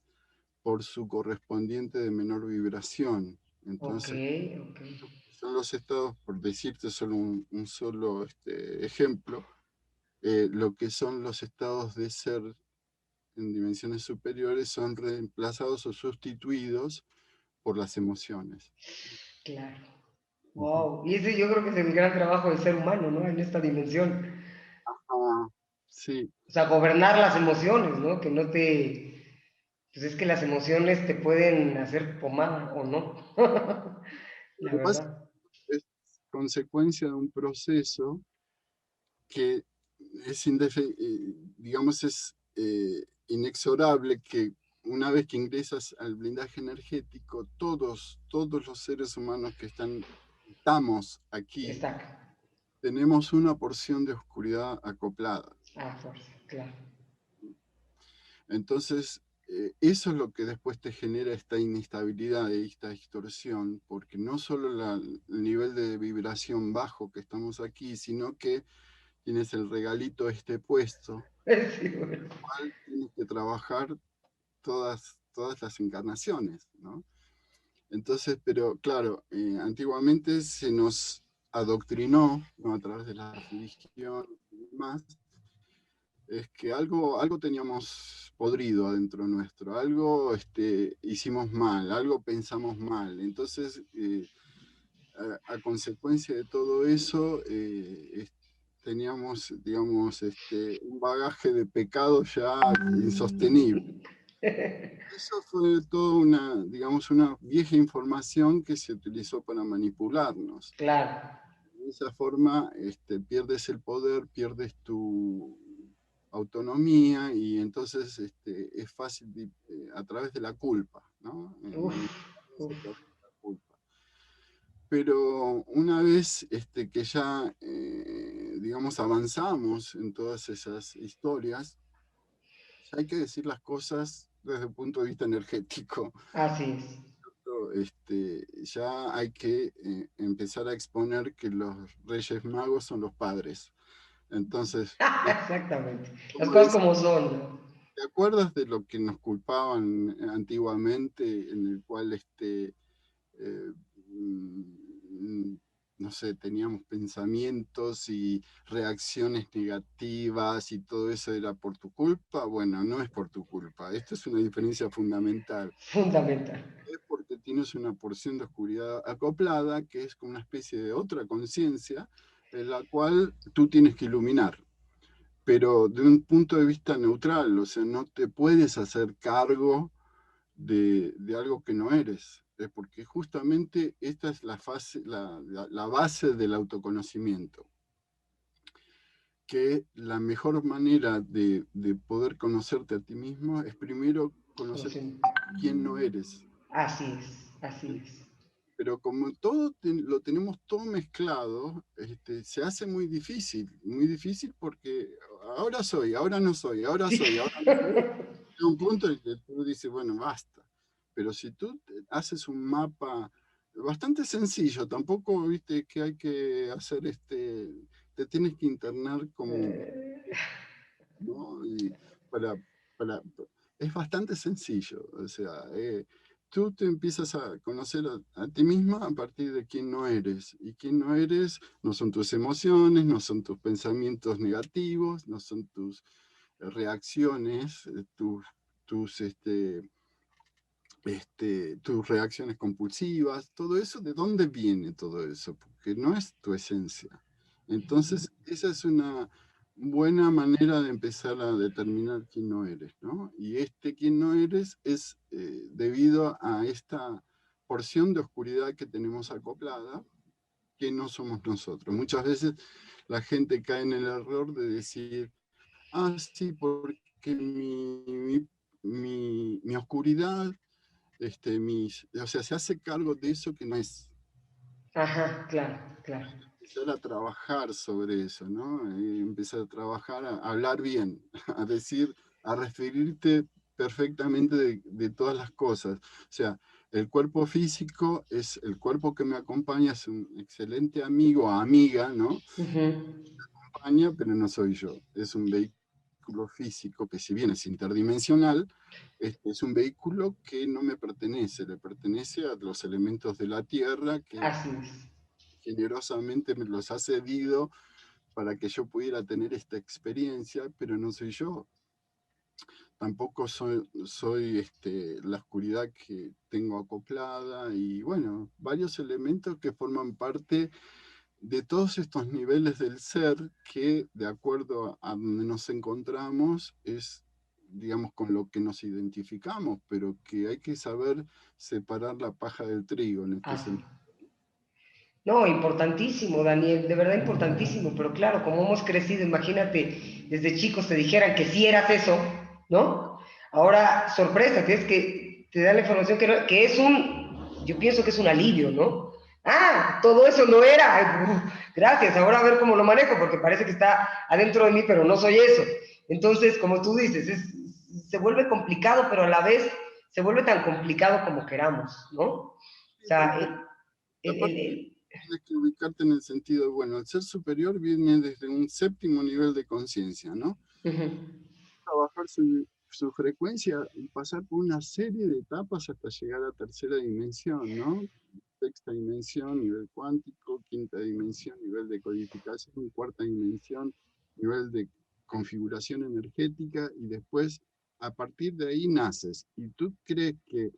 por su correspondiente de menor vibración. Ok, Entonces, ok. son los estados, por decirte solo un solo ejemplo, lo que son los estados de ser en dimensiones superiores son reemplazados o sustituidos por las emociones. Claro. Ujú. Wow. Y ese yo creo que es el gran trabajo del ser humano, ¿no? En esta dimensión. Ah, sí. O sea, gobernar las emociones, ¿no? Que no te... Pues es que las emociones te pueden hacer pomada o no. Lo La que pasa verdad. es consecuencia de un proceso que es, digamos, es inexorable, que una vez que ingresas al blindaje energético, todos los seres humanos que estamos aquí, Está acá. tenemos una porción de oscuridad acoplada. Ah, fuerza, claro. Entonces, eso es lo que después te genera esta inestabilidad y esta distorsión, porque no solo el nivel de vibración bajo que estamos aquí, sino que tienes el regalito puesto, Sí, bueno. cual tienes que trabajar todas las encarnaciones, ¿no? Entonces, pero claro, antiguamente se nos adoctrinó, ¿no? A través de la religión y demás, es que algo teníamos podrido adentro nuestro, algo hicimos mal, algo pensamos mal. Entonces, a consecuencia de todo eso, teníamos, digamos, un bagaje de pecado ya insostenible. Eso fue toda una, digamos, una vieja información que se utilizó para manipularnos. Claro. De esa forma, pierdes el poder, pierdes tu autonomía y entonces es fácil a través de la culpa, ¿no? Uf, Manipularnos a uf. través de la culpa. Pero una vez que ya, digamos, avanzamos en todas esas historias, ya hay que decir las cosas desde el punto de vista energético. Así es. Ya hay que empezar a exponer que los Reyes Magos son los padres. Entonces, Exactamente. Las como cosas decir, como son, ¿no? ¿te acuerdas de lo que nos culpaban antiguamente, en el cual eh, mm, no sé, teníamos pensamientos y reacciones negativas y todo eso era por tu culpa? Bueno, no es por tu culpa. Esto es una diferencia fundamental. Fundamental. Es porque tienes una porción de oscuridad acoplada, que es como una especie de otra conciencia, en la cual tú tienes que iluminar, pero de un punto de vista neutral, o sea, no te puedes hacer cargo de algo que no eres, porque justamente esta es la base del autoconocimiento, que la mejor manera de poder conocerte a ti mismo es primero conocer Conocen. quién no eres. Así es, así es. Pero como lo tenemos todo mezclado, se hace muy difícil porque ahora soy, ahora no soy, ahora Sí. soy, ahora no soy. Llega un punto en que tú dices, bueno, basta. Pero si tú haces un mapa bastante sencillo, tampoco, viste, que hay que hacer te tienes que internar como, Eh, ¿no? Y para, para, es bastante sencillo, o sea, tú te empiezas a conocer a ti misma a partir de quién no eres, y quién no eres no son tus emociones, no son tus pensamientos negativos, no son tus reacciones, tus, tus reacciones compulsivas, todo eso. ¿De dónde viene todo eso? Porque no es tu esencia. Entonces, esa es una buena manera de empezar a determinar quién no eres, ¿no? Y quién no eres es debido a esta porción de oscuridad que tenemos acoplada, que no somos nosotros. Muchas veces la gente cae en el error de decir, ah, sí, porque que mi oscuridad, o sea, se hace cargo de eso que no es. Ajá, claro, claro. Empezar a trabajar sobre eso, ¿no? Empezar a trabajar, a hablar bien, a decir, a referirte perfectamente de todas las cosas. O sea, el cuerpo físico es el cuerpo que me acompaña, es un excelente amigo o amiga, ¿no? Ujú. Acompaña, pero no soy yo. Es un vehículo físico que, si bien es interdimensional, es un vehículo que no me pertenece, le pertenece a los elementos de la Tierra que Así es. generosamente me los ha cedido para que yo pudiera tener esta experiencia, pero no soy yo. Tampoco soy la oscuridad que tengo acoplada y bueno, varios elementos que forman parte de todos estos niveles del ser que, de acuerdo a donde nos encontramos, es, digamos, con lo que nos identificamos, pero que hay que saber separar la paja del trigo en este Así. sentido. No, importantísimo, Daniel, de verdad importantísimo, pero claro, como hemos crecido, imagínate, desde chicos te dijeran que sí eras eso, ¿no? Ahora, sorpresa, que es que te da la información que es yo pienso que es un alivio, ¿no? Ah, todo eso no era, ay, gracias, ahora a ver cómo lo manejo, porque parece que está adentro de mí, pero no soy eso. Entonces, como tú dices, se vuelve complicado, pero a la vez se vuelve tan complicado como queramos, ¿no? O Sí, sea, porque aparte tienes que ubicarte en el sentido, bueno, el ser superior viene desde un séptimo nivel de conciencia, ¿no? ujú. Trabajar su frecuencia y pasar por una serie de etapas hasta llegar a tercera dimensión, ¿no? Sexta dimensión, nivel cuántico, quinta dimensión, nivel de codificación, cuarta dimensión, nivel de configuración energética, y después, a partir de ahí naces. ¿Y tú crees que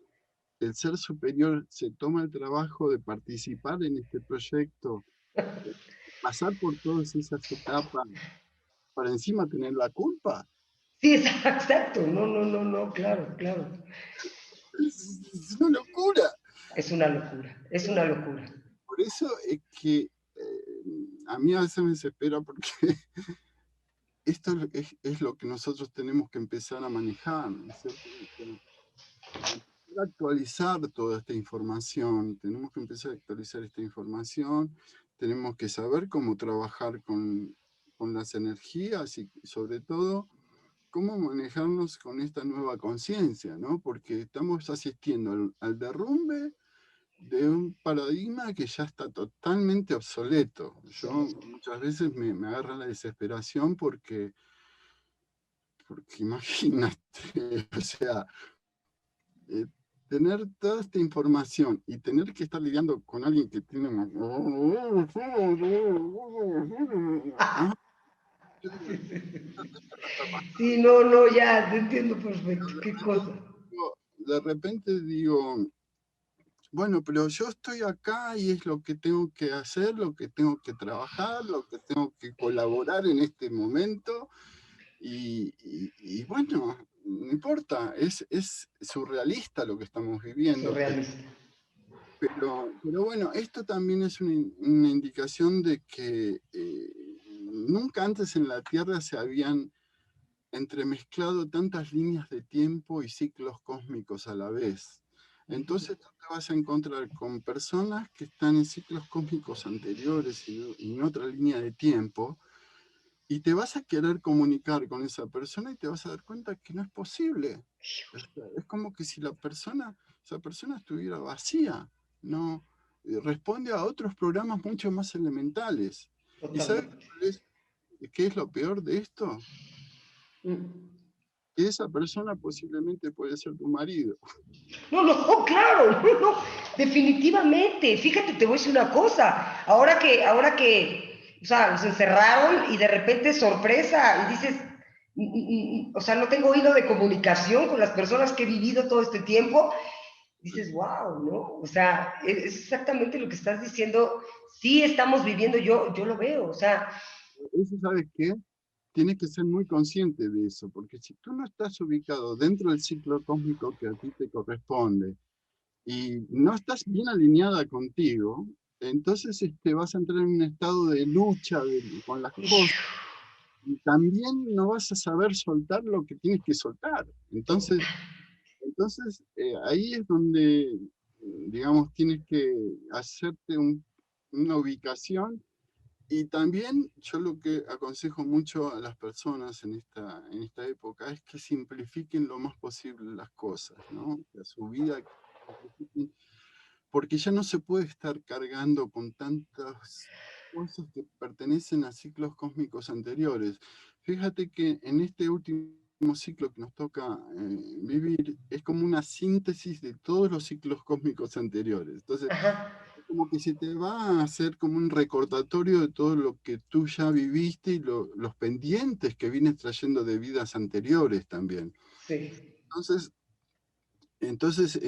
el ser superior se toma el trabajo de participar en este proyecto, pasar por todas esas etapas para encima tener la culpa? Sí, exacto. No, no, no, no, claro, claro. Es una locura. Es una locura, es una locura. Por eso es que a mí a veces me desespera porque esto es lo que nosotros tenemos que empezar a manejar, ¿no es cierto? Empezar a actualizar toda esta información, tenemos que empezar a actualizar esta información, tenemos que saber cómo trabajar con las energías y sobre todo cómo manejarnos con esta nueva conciencia, ¿no? Porque estamos asistiendo al derrumbe de un paradigma que ya está totalmente obsoleto. Yo Absoluto. muchas veces me agarra la desesperación porque imagínate, o sea, eh, tener toda esta información y tener que estar lidiando con alguien que tiene una... Ah, yo digo, esto no está Sí, pasando. no, no, ya, te entiendo perfecto. Qué cosa. De repente digo, bueno, pero yo estoy acá y es lo que tengo que hacer, lo que tengo que trabajar, lo que tengo que colaborar en este momento. Y bueno, no importa, es surrealista lo que estamos viviendo, Surrealista. pero bueno, esto también es una indicación de que nunca antes en la Tierra se habían entremezclado tantas líneas de tiempo y ciclos cósmicos a la vez. Entonces tú te vas a encontrar con personas que están en ciclos cósmicos anteriores y en otra línea de tiempo, y te vas a querer comunicar con esa persona y te vas a dar cuenta que no es posible. O sea, es como que si esa persona estuviera vacía, no responde a otros programas mucho más elementales. ¿Y sabes Totalmente. qué es lo peor de esto? Mm. Que esa persona posiblemente puede ser tu marido. No, no, claro, no, no, definitivamente. Fíjate, te voy a decir una cosa. O sea, los encerraron y de repente sorpresa y dices, o sea, no tengo hilo de comunicación con las personas que he vivido todo este tiempo. Dices, wow, ¿no? O sea, es exactamente lo que estás diciendo. Sí estamos viviendo, yo lo veo, o sea, Eso, ¿sabes qué? Tienes que ser muy consciente de eso, porque si tú no estás ubicado dentro del ciclo cósmico que a ti te corresponde y no estás bien alineada contigo, entonces vas a entrar en un estado de lucha con las cosas y también no vas a saber soltar lo que tienes que soltar. Entonces, ahí es donde, digamos, tienes que hacerte una ubicación. Y también yo lo que aconsejo mucho a las personas en esta época es que simplifiquen lo más posible las cosas, ¿no? Que a su vida, porque ya no se puede estar cargando con tantas cosas que pertenecen a ciclos cósmicos anteriores. Fíjate que en este último ciclo que nos toca vivir es como una síntesis de todos los ciclos cósmicos anteriores. Entonces, Ajá, como que se te va a hacer como un recordatorio de todo lo que tú ya viviste y los pendientes que vienes trayendo de vidas anteriores también. sí. Entonces, entonces,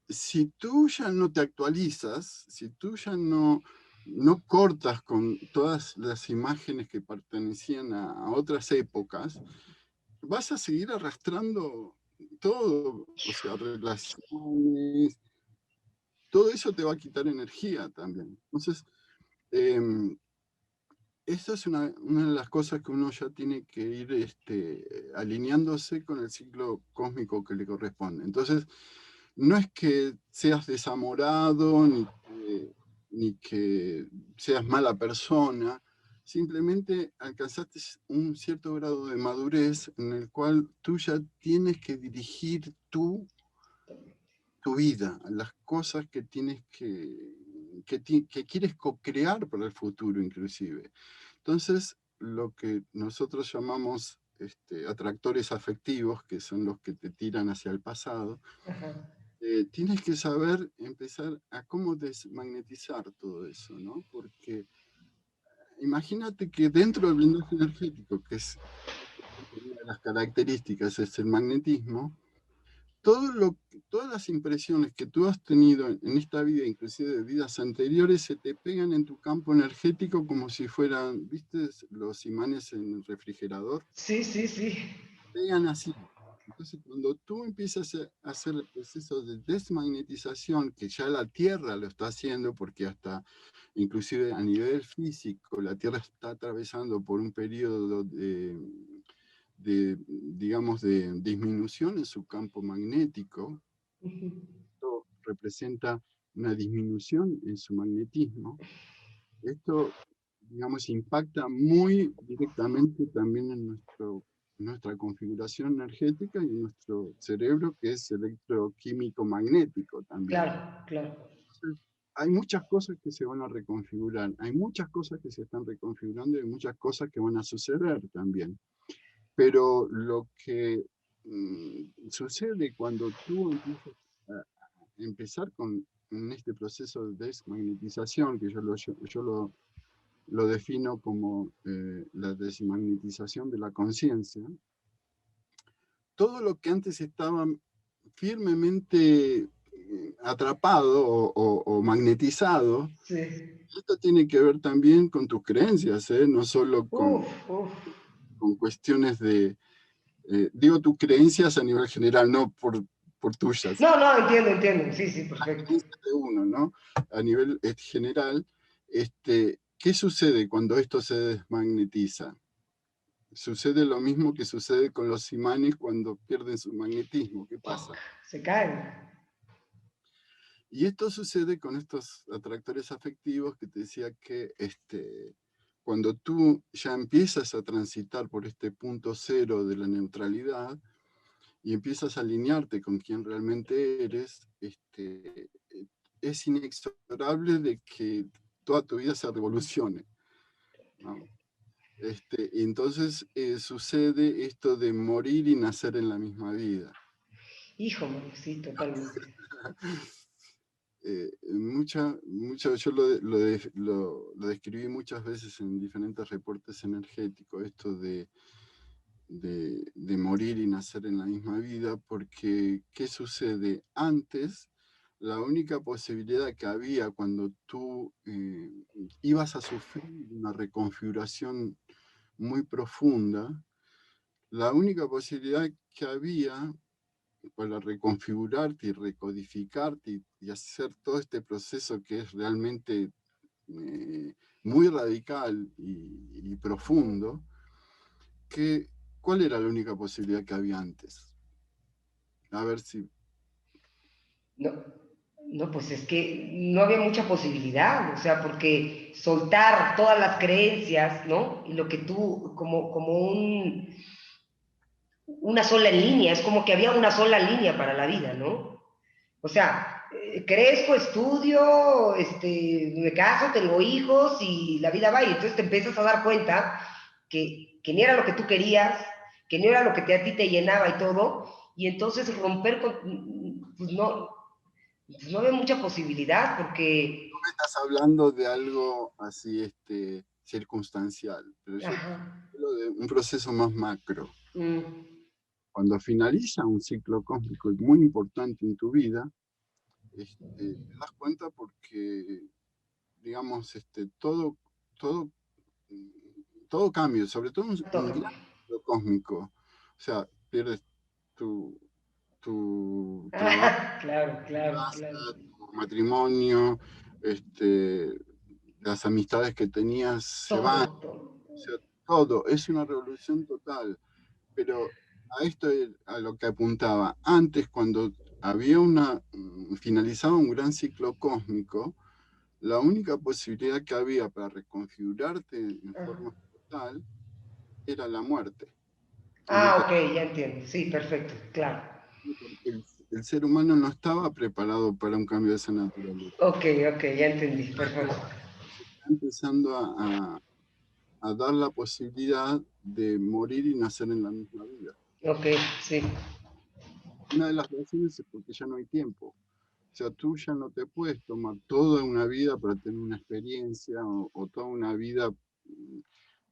si tú ya no te actualizas, si tú ya no cortas con todas las imágenes que pertenecían a otras épocas, vas a seguir arrastrando todo, o sea, relaciones, todo eso te va a quitar energía también. Entonces, em, esa es una de las cosas que uno ya tiene que ir alineándose con el ciclo cósmico que le corresponde. Entonces, no es que seas desamorado ni que seas mala persona, simplemente alcanzaste un cierto grado de madurez en el cual tú ya tienes que dirigir tu vida, las cosas que tienes que quieres co-crear para el futuro inclusive. Entonces, lo que nosotros llamamos atractores afectivos, que son los que te tiran hacia el pasado, Ajá. tienes que saber empezar a cómo desmagnetizar todo eso, ¿no? Porque imagínate que dentro del blindaje energético, que es una de las características, es el magnetismo, todas las impresiones que tú has tenido en esta vida, inclusive de vidas anteriores, se te pegan en tu campo energético como si fueran, ¿viste? Los imanes en el refrigerador, Sí, sí, sí. pegan así. Entonces, cuando tú empiezas a hacer el proceso de desmagnetización, que ya la Tierra lo está haciendo, porque hasta, inclusive a nivel físico, la Tierra está atravesando por un periodo digamos, de disminución en su campo magnético. Esto representa una disminución en su magnetismo. Esto, digamos, impacta muy directamente también en nuestra configuración energética y en nuestro cerebro, que es electroquímico magnético también. Claro, claro. Entonces, hay muchas cosas que se van a reconfigurar, hay muchas cosas que se están reconfigurando y muchas cosas que van a suceder también. Pero lo que sucede cuando tú empiezas a empezar en este proceso de desmagnetización, que yo lo defino como la desmagnetización de la conciencia, todo lo que antes estaba firmemente atrapado o magnetizado, Sí. esto tiene que ver también con tus creencias, no solo Uf, uf. con cuestiones digo tus creencias a nivel general, no por tuyas, No, no, entiendo, entiendo. Sí, sí, las perfecto. creencias de uno, ¿no? A nivel general, ¿qué sucede cuando esto se desmagnetiza? Sucede lo mismo que sucede con los imanes cuando pierden su magnetismo. ¿Qué pasa? Se caen. Y esto sucede con estos atractores afectivos que te decía que cuando tú ya empiezas a transitar por este punto cero de la neutralidad y empiezas a alinearte con quien realmente eres, es inexorable de que toda tu vida se revolucione, ¿no? Entonces sucede esto de morir y nacer en la misma vida. Hijo, sí, totalmente. Yo lo describí muchas veces en diferentes reportes energéticos, esto de morir y nacer en la misma vida, porque ¿qué sucede? Antes, la única posibilidad que había cuando tú ibas a sufrir una reconfiguración muy profunda, la única posibilidad que había para reconfigurarte y recodificarte y hacer todo este proceso que es realmente muy radical y profundo, ¿cuál era la única posibilidad que había antes? A ver si... No, no, pues es que no había mucha posibilidad, o sea, porque soltar todas las creencias, ¿no? Y lo que tú, una sola línea, es como que había una sola línea para la vida, ¿no? O sea, crezco, estudio, me caso, tengo hijos y la vida va, y entonces te empiezas a dar cuenta que ni era lo que tú querías, que no era lo que a ti te llenaba y todo, y entonces romper con, pues no había mucha posibilidad porque... No me estás hablando de algo así circunstancial, pero yo Ajá. hablo de un proceso más macro. Mm, Cuando finaliza un ciclo cósmico muy importante en tu vida, te das cuenta porque, digamos, todo, todo cambio, sobre todo un todo. gran ciclo cósmico. O sea, pierdes tu, tu trabajo, Ah, claro, tu claro, casa, claro. tu matrimonio, este, las amistades que tenías se van. Todo, todo. O sea, todo, es una revolución total. Pero a esto es a lo que apuntaba. Antes, cuando había finalizaba un gran ciclo cósmico, la única posibilidad que había para reconfigurarte en Ah, forma total era la muerte. Y no ok, ya entiendo. Sí, perfecto, claro. porque el ser humano no estaba preparado para un cambio de esa naturaleza. Ok, ok, ya entendí, perfecto. Se está empezando a dar la posibilidad de morir y nacer en la misma vida. Ok, sí. Una de las razones es porque ya no hay tiempo. O sea, tú ya no te puedes tomar toda una vida para tener una experiencia o toda una vida,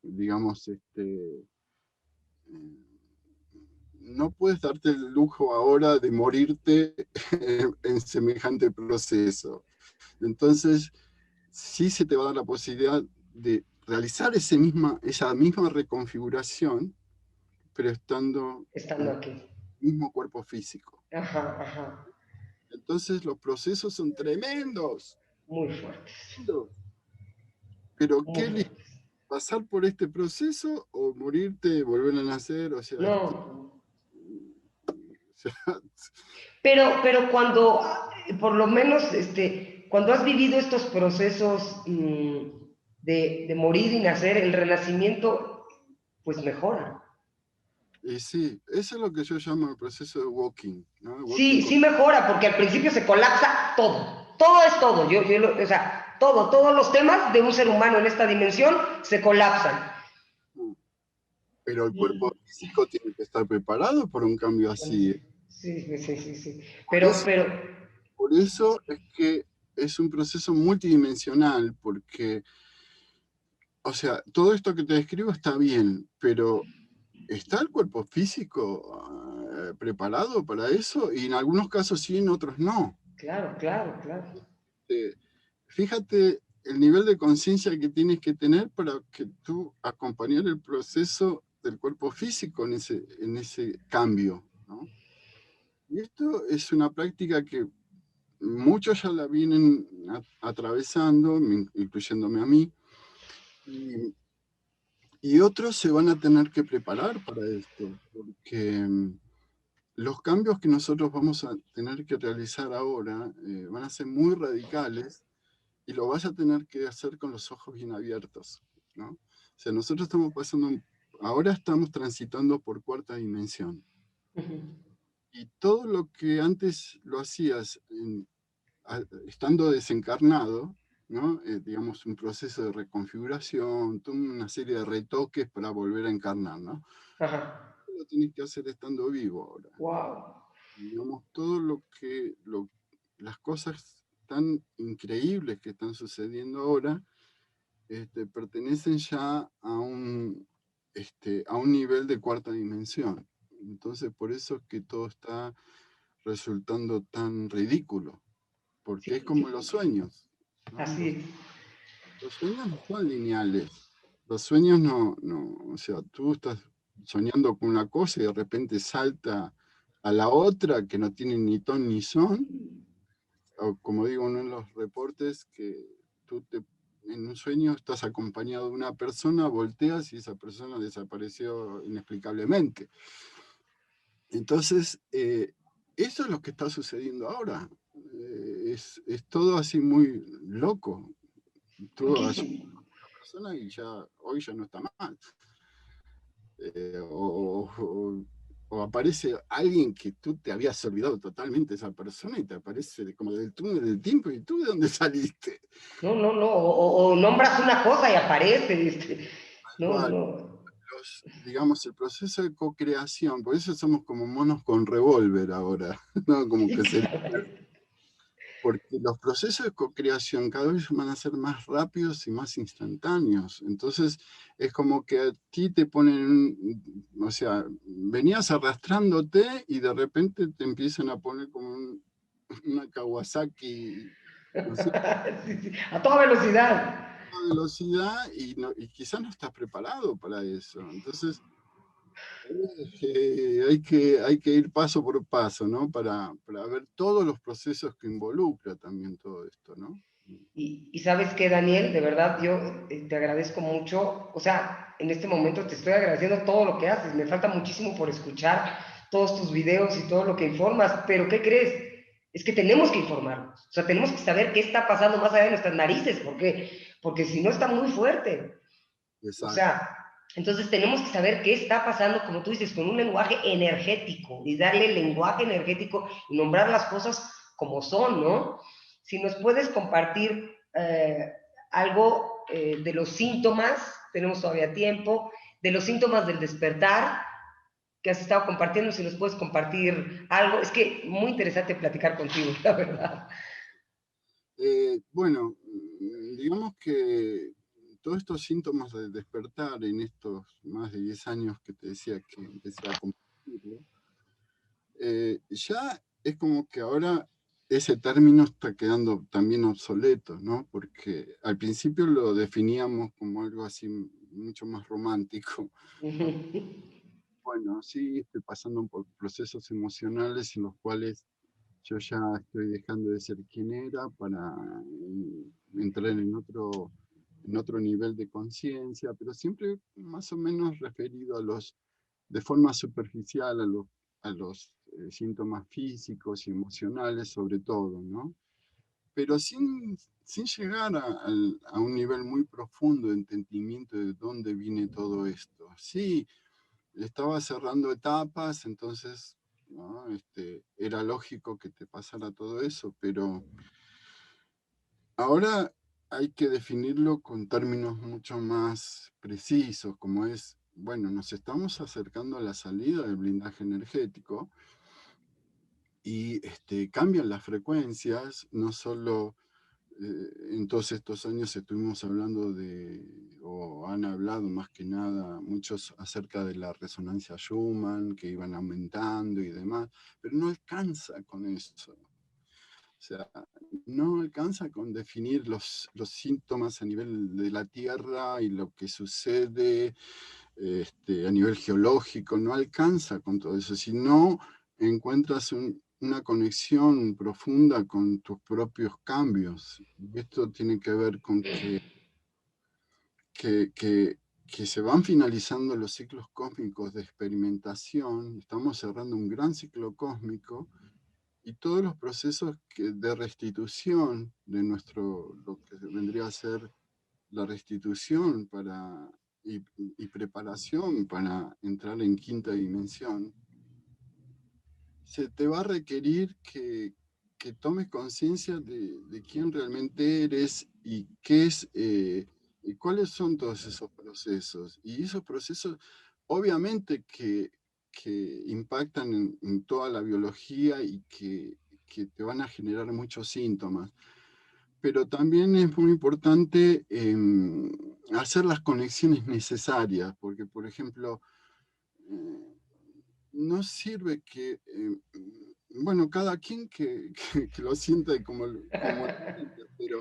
digamos, no puedes darte el lujo ahora de morirte en semejante proceso. Entonces, sí se te va a dar la posibilidad de realizar esa misma reconfiguración, pero estando Estando en aquí. el mismo cuerpo físico. Ajá, ajá. Entonces, los procesos son tremendos, Muy fuertes. tremendos. Pero, Muy ¿qué eliges? fuertes. ¿Pasar por este proceso o morirte, volver a nacer? O sea, No. o sea, Pero cuando, por lo menos, cuando has vivido estos procesos de morir y nacer, el renacimiento, pues mejora. y sí, eso es lo que yo llamo el proceso de walking, ¿no? Sí, sí mejora, porque al principio se colapsa todo. Todo es todo. O sea, todos los temas de un ser humano en esta dimensión se colapsan. pero el cuerpo Y, físico tiene que estar preparado para un cambio así. sí, sí, sí, sí, sí. Por eso, Pero, por eso es que es un proceso multidimensional, porque, o sea, todo esto que te describo está bien, pero ¿está el cuerpo físico preparado para eso? Y en algunos casos sí, en otros no. claro, claro, claro. Eh, Fíjate el nivel de conciencia que tienes que tener para que tú acompañar el proceso del cuerpo físico en ese cambio, ¿no? Y esto es una práctica que muchos ya la vienen atravesando, incluyéndome a mí, y, y otros se van a tener que preparar para esto, porque los cambios que nosotros vamos a tener que realizar ahora van a ser muy radicales y lo vas a tener que hacer con los ojos bien abiertos, ¿no? O sea, nosotros ahora estamos transitando por cuarta dimensión. Ujú. Y todo lo que antes lo hacías estando desencarnado, ¿no? Digamos, un proceso de reconfiguración, toda una serie de retoques para volver a encarnar, ¿no? Ajá. Lo tienes que hacer estando vivo ahora. Wow. Digamos, todo las cosas tan increíbles que están sucediendo ahora, pertenecen ya a un nivel de cuarta dimensión. Entonces, por eso es que todo está resultando tan ridículo, Sí, porque es como sí. los sueños, ¿no? Así es. Los sueños no son lineales. Los sueños o sea, tú estás soñando con una cosa y de repente salta a la otra que no tiene ni ton ni son, o como digo uno en los reportes, que tú en un sueño estás acompañado de una persona, volteas y esa persona desapareció inexplicablemente. Entonces, eso es lo que está sucediendo ahora. Es todo así muy loco. Todo así Loquísimo. una persona y ya hoy ya no está más. O aparece alguien que tú te habías olvidado totalmente de esa persona y te aparece como del túnel del tiempo y tú de dónde saliste. No, no, no. O nombras una cosa y aparece, ¿viste? No, Igual, no. digamos, el proceso de co-creación, por eso somos como monos con revólver ahora, ¿no? Como Sí, que se claro. porque los procesos de co-creación cada vez van a ser más rápidos y más instantáneos. Entonces, es como que a ti te ponen, o sea, venías arrastrándote y de repente te empiezan a poner como una Kawasaki, no sé, Sí, sí. A toda velocidad. a velocidad y, y quizás no estás preparado para eso. Entonces, hay que ir paso por paso, ¿no? Para ver todos los procesos que involucra también todo esto, ¿no? Y sabes qué, Daniel, de verdad yo te agradezco mucho. O sea, en este momento te estoy agradeciendo todo lo que haces. Me falta muchísimo por escuchar todos tus videos y todo lo que informas. Pero ¿qué crees? Es que tenemos que informarnos. O sea, tenemos que saber qué está pasando más allá de nuestras narices. ¿Por qué? Porque si no está muy fuerte. O Exacto. sea, entonces tenemos que saber qué está pasando, como tú dices, con un lenguaje energético y darle lenguaje energético y nombrar las cosas como son, ¿no? Si nos puedes compartir algo de los síntomas, tenemos todavía tiempo, de los síntomas del despertar que has estado compartiendo, si nos puedes compartir algo. Es que muy interesante platicar contigo, la verdad. Bueno, digamos que todos estos síntomas de despertar en estos más de 10 años que te decía que empecé a compartirlo, ya es como que ahora ese término está quedando también obsoleto, ¿no? Porque al principio lo definíamos como algo así mucho más romántico. Bueno, sí, estoy pasando por procesos emocionales en los cuales yo ya estoy dejando de ser quien era para entrar en otro nivel de conciencia, pero siempre más o menos referido a los, de forma superficial a los síntomas físicos y emocionales sobre todo, ¿no? Pero sin llegar a un nivel muy profundo de entendimiento de dónde viene todo esto. Sí, estaba cerrando etapas, entonces, ¿no? Era lógico que te pasara todo eso, pero ahora hay que definirlo con términos mucho más precisos, como es, bueno, nos estamos acercando a la salida del blindaje energético y cambian las frecuencias, no solo en todos estos años estuvimos hablando de, o han hablado más que nada, muchos acerca de la resonancia Schumann, que iban aumentando y demás, pero no alcanza con eso. O sea, no alcanza con definir los síntomas a nivel de la Tierra y lo que sucede a nivel geológico, no alcanza con todo eso, si no encuentras una conexión profunda con tus propios cambios. Y esto tiene que ver con que, que, que se van finalizando los ciclos cósmicos de experimentación, estamos cerrando un gran ciclo cósmico, y todos los procesos de restitución de nuestro, lo que vendría a ser la restitución y preparación para entrar en quinta dimensión, se te va a requerir que tomes conciencia de quién realmente eres y qué es, y cuáles son todos esos procesos. Y esos procesos, obviamente que impactan en toda la biología y que te van a generar muchos síntomas, pero también es muy importante hacer las conexiones necesarias, porque por ejemplo, eh, no sirve bueno, cada quien que lo sienta como lo sienta, pero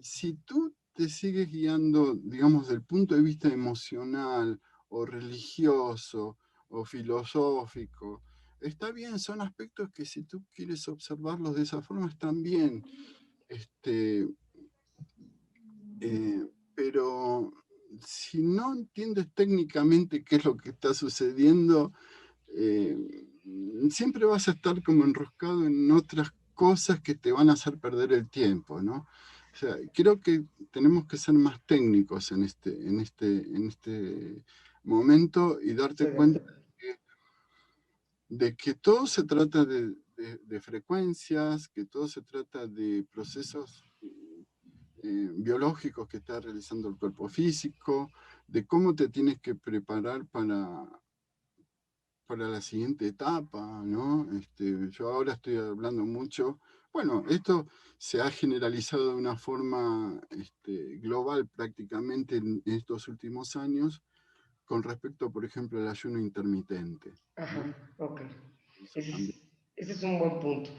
si tú te sigues guiando, digamos, del punto de vista emocional o religioso o filosófico, está bien, son aspectos que si tú quieres observarlos de esa forma están bien. Este, Pero si no entiendes técnicamente qué es lo que está sucediendo, siempre vas a estar como enroscado en otras cosas que te van a hacer perder el tiempo, ¿no? O sea, creo que tenemos que ser más técnicos en este momento y darte Estoy de cuenta acuerdo. de que todo se trata de frecuencias, que todo se trata de procesos biológicos que está realizando el cuerpo físico, de cómo te tienes que preparar para la siguiente etapa, ¿no? Yo ahora estoy hablando mucho, bueno, esto se ha generalizado de una forma global prácticamente en estos últimos años con respecto, por ejemplo, al ayuno intermitente, Ajá, ¿no? ok. Eso Ese también. es, ese es un buen punto.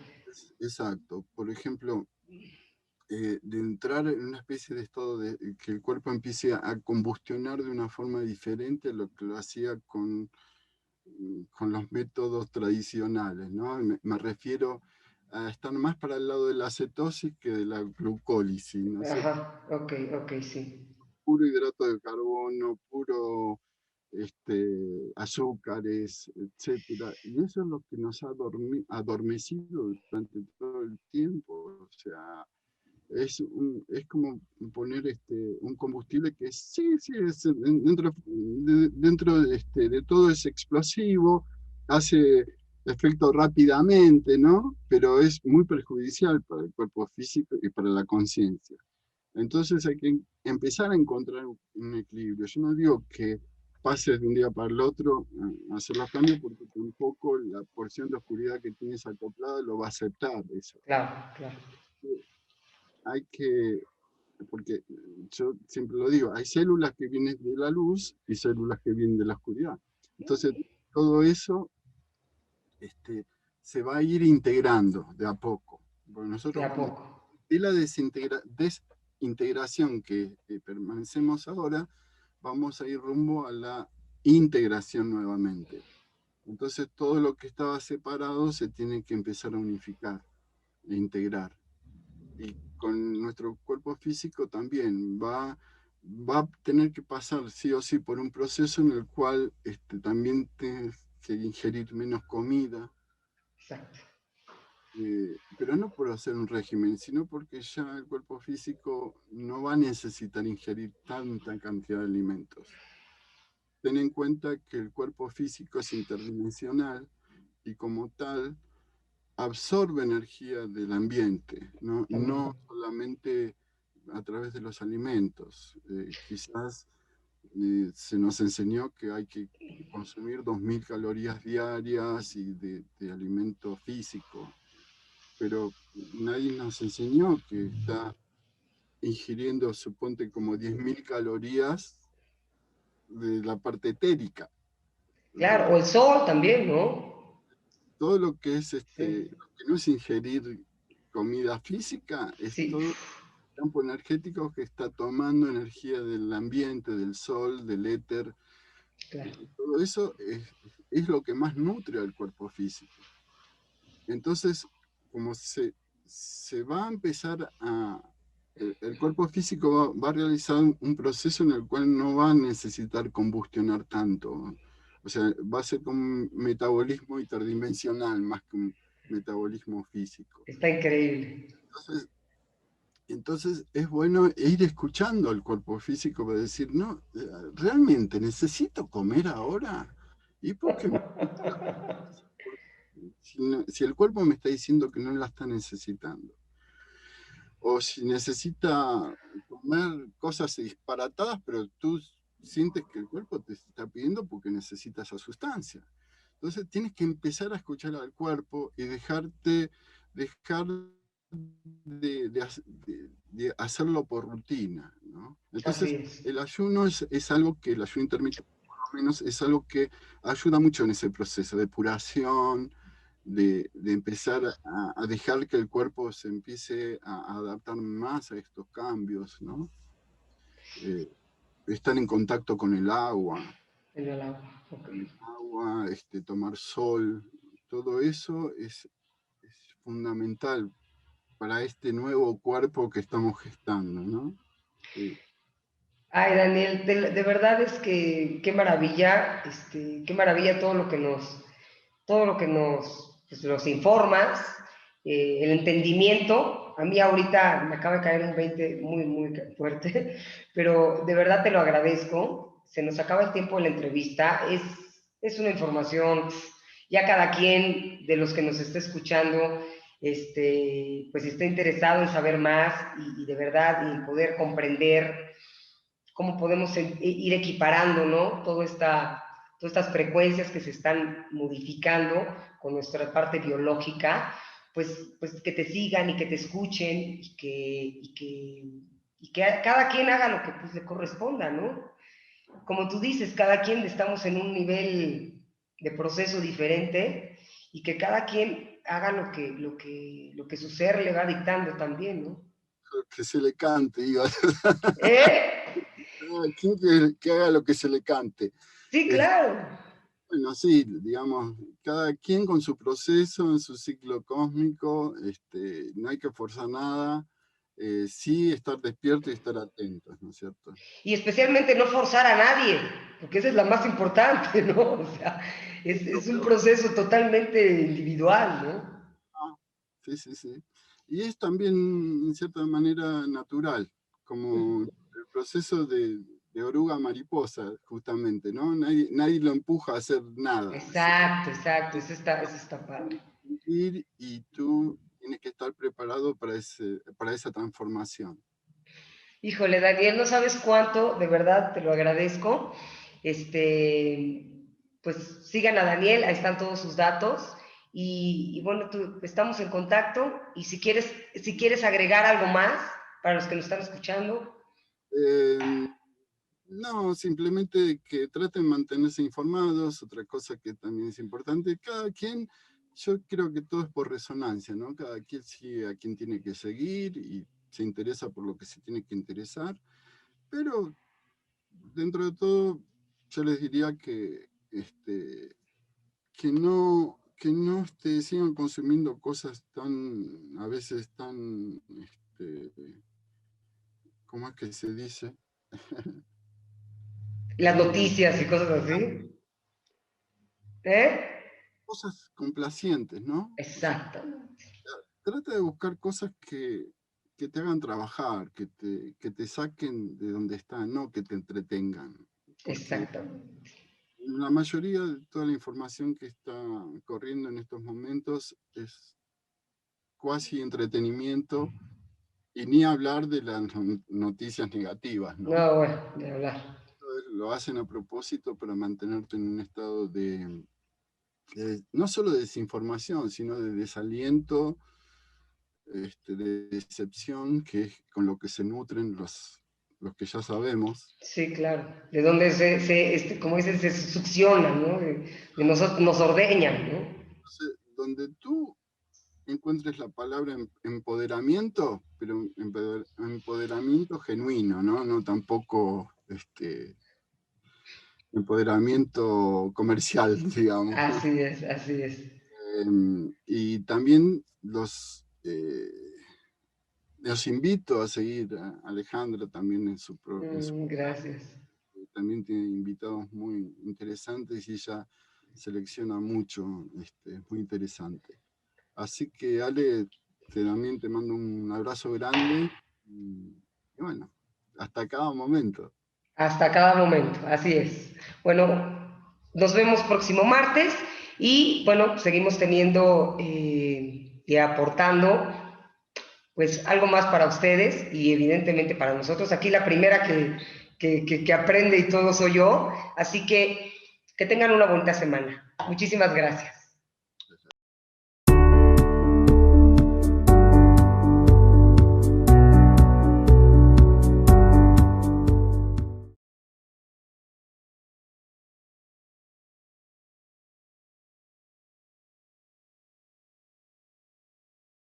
Exacto. Por ejemplo, de entrar en una especie de estado de que el cuerpo empiece a combustionar de una forma diferente a lo que lo hacía con los métodos tradicionales, ¿no? Me refiero a estar más para el lado de la cetosis que de la glucólisis, ¿no es cierto? Ajá, ok, ok, sí. Puro hidrato de carbono, puro azúcares, etcétera. Y eso es lo que nos ha adormecido durante todo el tiempo. O sea, es como poner un combustible que sí, sí, dentro de todo es explosivo, hace efecto rápidamente, ¿no? Pero es muy perjudicial para el cuerpo físico y para la conciencia. Entonces hay que empezar a encontrar un equilibrio. Yo no digo que pases de un día para el otro a hacer los cambios, porque tampoco la porción de oscuridad que tienes acoplada lo va a aceptar eso. Claro, claro. Hay que, porque yo siempre lo digo, hay células que vienen de la luz y células que vienen de la oscuridad. Entonces, todo eso se va a ir integrando de a poco. Porque De nosotros a cuando poco. de la desintegración que permanecemos ahora, vamos a ir rumbo a la integración nuevamente. Entonces, todo lo que estaba separado se tiene que empezar a unificar e integrar. Y con nuestro cuerpo físico también va a tener que pasar sí o sí por un proceso en el cual también tienes que ingerir menos comida, Exacto. pero no por hacer un régimen, sino porque ya el cuerpo físico no va a necesitar ingerir tanta cantidad de alimentos. Ten en cuenta que el cuerpo físico es interdimensional y como tal absorbe energía del ambiente, no, También. no solamente a través de los alimentos. Quizás se nos enseñó que hay que consumir 2000 calorías diarias y de alimento físico, pero nadie nos enseñó que está ingiriendo, suponte, como 10.000 calorías de la parte etérica. Claro, o el sol también, ¿no? Todo lo que es Sí, lo que no es ingerir comida física, es sí, todo campo energético que está tomando energía del ambiente, del sol, del éter. claro. Todo eso es lo que más nutre al cuerpo físico. Entonces, como se va a empezar el cuerpo físico va a realizar un proceso en el cual no va a necesitar combustionar tanto. O sea, va a ser como un metabolismo interdimensional más que un metabolismo físico. Está increíble. Entonces, es bueno ir escuchando al cuerpo físico para decir, no, realmente necesito comer ahora. ¿Y por qué? Si el cuerpo me está diciendo que no la está necesitando. O si necesita comer cosas disparatadas, pero tú sientes que el cuerpo te está pidiendo porque necesita esa sustancia. Entonces tienes que empezar a escuchar al cuerpo y dejar de hacerlo por rutina, ¿no? Así Entonces es. el ayuno es algo que, el ayuno intermitente por lo menos es algo que ayuda mucho en ese proceso de depuración, de empezar a dejar que el cuerpo se empiece a adaptar más a estos cambios, ¿no? Eh, Estar en contacto En el agua. Ok. con el agua, tomar sol, todo eso es fundamental para este nuevo cuerpo que estamos gestando, ¿no? Sí. Ay, Daniel, de verdad es que qué maravilla todo lo que pues, nos informas, el entendimiento. A mí ahorita me acaba de caer un 20 muy, muy fuerte, pero de verdad te lo agradezco. Se nos acaba el tiempo de la entrevista. Es una información, ya cada quien de los que nos está escuchando, pues está interesado en saber más y de verdad, y en poder comprender cómo podemos ir equiparando, ¿no? Todas estas frecuencias que se están modificando con nuestra parte biológica, pues que te sigan y que te escuchen y que cada quien haga lo que pues, le corresponda, ¿no? Como tú dices, cada quien estamos en un nivel de proceso diferente y que cada quien haga lo que su ser le va dictando también, ¿no? Que se le cante, digo. ¿Eh? ¿Quién que haga lo que se le cante? Sí, claro. Bueno, sí, digamos, cada quien con su proceso, en su ciclo cósmico, no hay que forzar nada, sí estar despierto y estar atentos, ¿no es cierto? Y especialmente no forzar a nadie, porque esa es la más importante, ¿no? O sea, es un proceso totalmente individual, ¿no? Ah, sí, sí, sí. Y es también, en cierta manera, natural, como el proceso de oruga mariposa, justamente, ¿no? Nadie lo empuja a hacer nada. Exacto, exacto, eso está padre. Y tú tienes que estar preparado para esa transformación. Híjole, Daniel, no sabes cuánto, de verdad te lo agradezco. Pues sigan a Daniel, ahí están todos sus datos. Y bueno, estamos en contacto. Y si quieres agregar algo más para los que nos están escuchando. Eh, no, simplemente que traten de mantenerse informados. Otra cosa que también es importante, cada quien, yo creo que todo es por resonancia, ¿no? Cada quien sigue a quien tiene que seguir y se interesa por lo que se tiene que interesar, pero dentro de todo, yo les diría que no sigan consumiendo cosas a veces tan, ¿cómo es que se dice? Las Eh, noticias y cosas así. ¿Eh? cosas complacientes, ¿no? O sea, Exacto, trata de buscar cosas que te hagan trabajar, que te saquen de donde están, no que te entretengan. Porque exactamente. la mayoría de toda la información que está corriendo en estos momentos es cuasi entretenimiento y ni hablar de las noticias negativas, ¿no? No, bueno, de hablar. Lo hacen a propósito para mantenerte en un estado no solo de desinformación, sino de desaliento, de decepción, que es con lo que se nutren los que ya sabemos. Sí, claro. De donde como dicen, se succiona, ¿no? De nosotros, nos ordeñan, ¿no? Entonces, donde tú encuentres la palabra empoderamiento, pero empoderamiento genuino, ¿no? No tampoco empoderamiento comercial, digamos. Así es, así es. Y también los invito a seguir a Alejandra también en su programa. Gracias. También tiene invitados muy interesantes y ella selecciona mucho, es muy interesante. Así que Ale, también te mando un abrazo grande y bueno, hasta cada momento. Hasta cada momento, así es. Bueno, nos vemos próximo martes y bueno, seguimos teniendo y aportando pues algo más para ustedes y evidentemente para nosotros. Aquí la primera que aprende y todo soy yo, así que tengan una bonita semana. Muchísimas gracias.